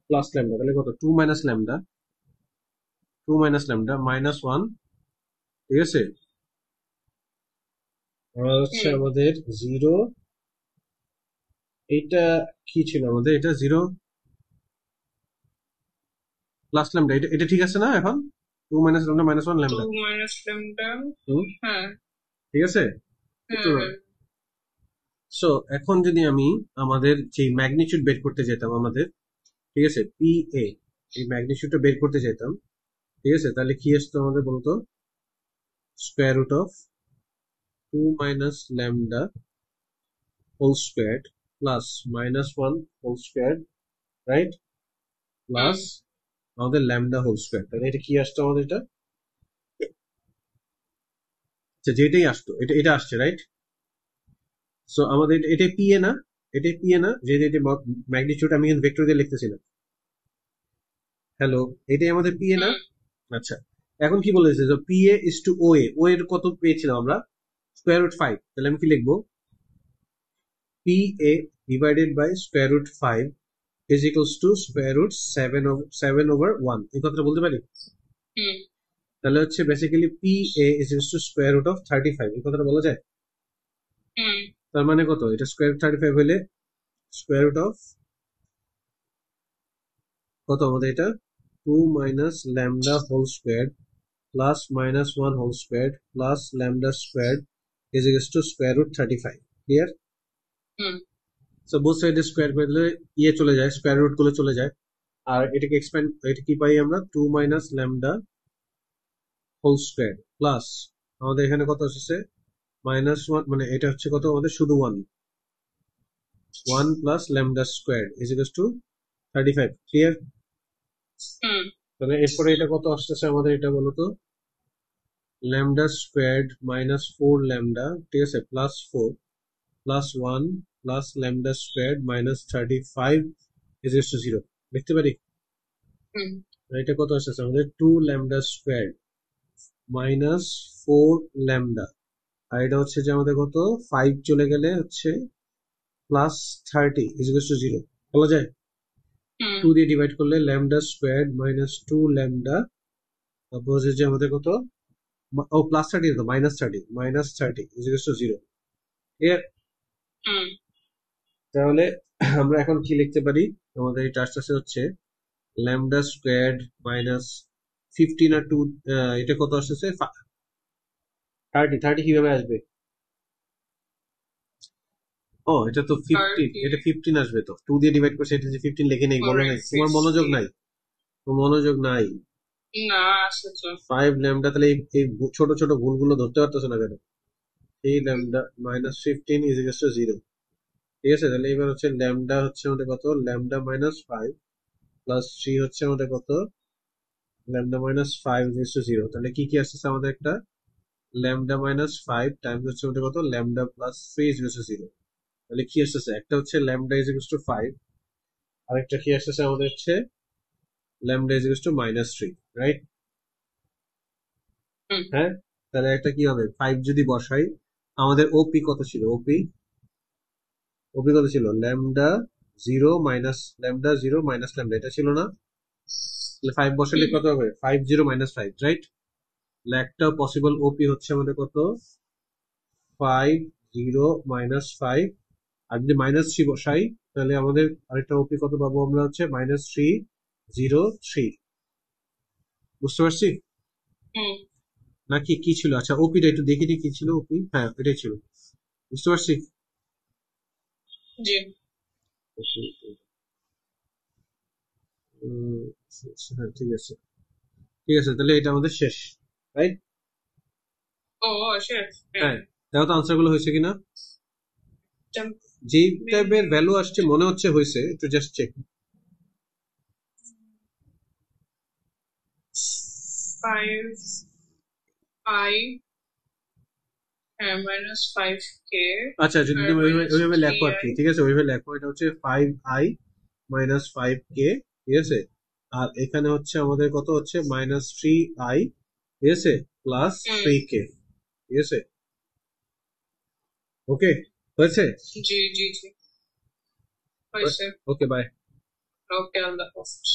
প্লাস ল্যামডা, তাহলে কত? 2 মাইনাস ল্যামডা, 2 মাইনাস ল্যামডা -1, ঠিক আছে, আর হচ্ছে
হুম
আমাদের 0, এটা কি ছিল আমাদের? এটা 0 প্লাস ল্যামডা, এটা এটা ঠিক আছে না এখন? 2 minus lambda -1
2
lambda,
minus lambda হ্যাঁ
ঠিক আছে?
হ্যাঁ
একটু,
হ্যাঁ
সো এখন যদি আমি আমাদের যে ম্যাগনিটিউড বের করতে যেতাম আমাদের, ঠিক আছে, পি এ, এই ম্যাগনিটিউডটা বের করতে যেতাম, ঠিক আছে, তাহলে কি আসতো আমাদের বলতো, square root of 2 minus lambda whole square plus minus 1 whole square, right, plus আমাদের ল্যামডা হোল স্কোয়ার। তাহলে এটা কি আসতো আমাদের, এটা আচ্ছা যেটাই আসতো এটা এটা আসছে, রাইট। সো আমাদের এটা পি এ না, এটাই পি এ না, যে এটা ম্যাগনিটিউড আমি কিন্তু ভেক্টর দিয়ে লিখতেছিলাম। হ্যালো, এটাই আমাদের পি এ না। আচ্ছা, এখন কি বলেছে যে পি এ ইজ টু ও এ, ও এর কত পেয়েছিলাম আমরা, স্কোয়ার রুট 5। তাহলে আমি কি লিখবো, P A divided by square root 5 is equals to square root 7/1। এই কথাটা বলতে পারি? তাহলে হচ্ছে basically P A is equals to square root of 35। এই কথাটা বলা যায়? তার মানে কত, এটা স্কোয়ার রুট 35 হলে স্কোয়ার রুট অফ কত আমাদের, এটা 2 minus lambda whole square plus minus 1 whole square plus lambda square is equals to square root 35। Clear? So both সাইডে স্কোয়ার করে দিলে ইয়ে চলে যায়, স্কোয়ার রুট গুলো চলে যায়, আর এটাকে এক্সপ্যান্ড, এটা কি পাই আমরা, 2 minus lambda whole square plus আমাদের এখানে কত এসেছে, মাইনাস 1, মানে এটা হচ্ছে কত আমাদের, শুধু 1 plus lambda square is equals two 35। Clear? তাহলে এরপরে এটা কত আসতেছে আমাদের, এটা বলতো, ল্যামডা স্কোয়ার্ড মাইনাস 4 ল্যামডা, ঠিক আছে, plus 4 plus 1 plus lambda squared minus 35 is equals two 0। লিখতে পারি? এটা কত আসতেছে আমাদের, 2 ল্যামডা স্কোয়ার্ড মাইনাস 4 ল্যামডা, আর এটা হচ্ছে যে আমাদের কত, 5 চলে গেলে হচ্ছে প্লাস 30 ইজ ইকুয়ালস টু 0। বলা যায়? 2 দিয়ে ডিভাইড করলে ল্যামডা স্কোয়ার্ড মাইনাস 2 ল্যামডা, তারপর হচ্ছে যে আমাদের কত, ও প্লাস 30, তো minus 30 is equals two 0। Clear? তাহলে আমরা এখন কি লিখতে পারি, আমাদের এই টার্সটা হচ্ছে ল্যামডা স্কোয়ার্ড মাইনাস 15 আর 2, এটা কত আসতেছে, 30 কিভাবে আসবে, ও এটা তো 15, এটা 15 আসবে, তো 2 দিয়ে ডিভাইড করছে, এটা যে 15 লিখে নেই, বলে নাই, তোমার মনোযোগ নাই, তোমার মনোযোগ নাই।
না, আসলে
5 ল্যামডা, তাহলে এই ছোট ছোট ভুলগুলো ধরতে পারতেছো না কেন? 3 lambda minus 15 is equal to 0। ঠিক আছে, তাহলে এবার হচ্ছে ল্যামডা হচ্ছে আমাদের কত, ল্যামডা মাইনাস 5 প্লাস 3 হচ্ছে আমাদের কত, ল্যামডা মাইনাস 5 ইজ টু 0। তাহলে কি কি আসছে আমাদের, একটা ল্যামডা মাইনাস 5 টাইমস হচ্ছে আমাদের কত, ল্যামডা প্লাস 3 ইজ টু 0। তাহলে কি আসছে, একটা হচ্ছে ল্যামডা ইজ ইকুয়াল টু 5, আরেকটা কি আসছে আমাদের হচ্ছে lambda is equal two minus 3, right? হ্যাঁ, তাহলে একটা কি হবে, 5 যদি বসাই, আমাদের ওপি কত ছিল, ওপি কত ছিল, ল্যামডা 0 মাইনাস ল্যামডা, এটা ছিল না? তাহলে 5 বসালে কত হবে, 5 0 - 5, রাইট? তাহলে একটা পসিবল ওপি হচ্ছে আমাদের কত, 5 0 - 5। আর যদি -3 বসাই, তাহলে আমাদের আরেকটা ওপি কত পাবো আমরা, হচ্ছে -3 0 3। বুঝতে পারছি নাকি কি ছিল? আচ্ছা, ওপিটা একটু দেখি কি ছিল ওপি, হ্যাঁ এটাই ছিল। বুঝতে পারছি?
জি।
হ্যাঁ ঠিক আছে, ঠিক আছে, তাহলে এটা আমাদের শেষ, রাইট?
ও শেষ।
হ্যাঁ, দেখো তো আনসার গুলো হয়েছে কিনা, যে টাইপের ভ্যালু আসছে মনে হচ্ছে হয়েছে, একটু জাস্ট চেক।
5i -5k
আচ্ছা, যদি
আর
তুমি ওইভাবে লেখো আর কি,
3i।
ঠিক আছে, ওইভাবে লেখো, এটা হচ্ছে 5i - 5k, ঠিক আছে, আর এখানে হচ্ছে আমাদের কত হচ্ছে -3i, ঠিক আছে, প্লাস 3k, ঠিক আছে, ওকে, হয়েছে?
জি জি জি, হয়েছে।
ওকে, বাই।
ওকে, আল্লাহ হাফেজ।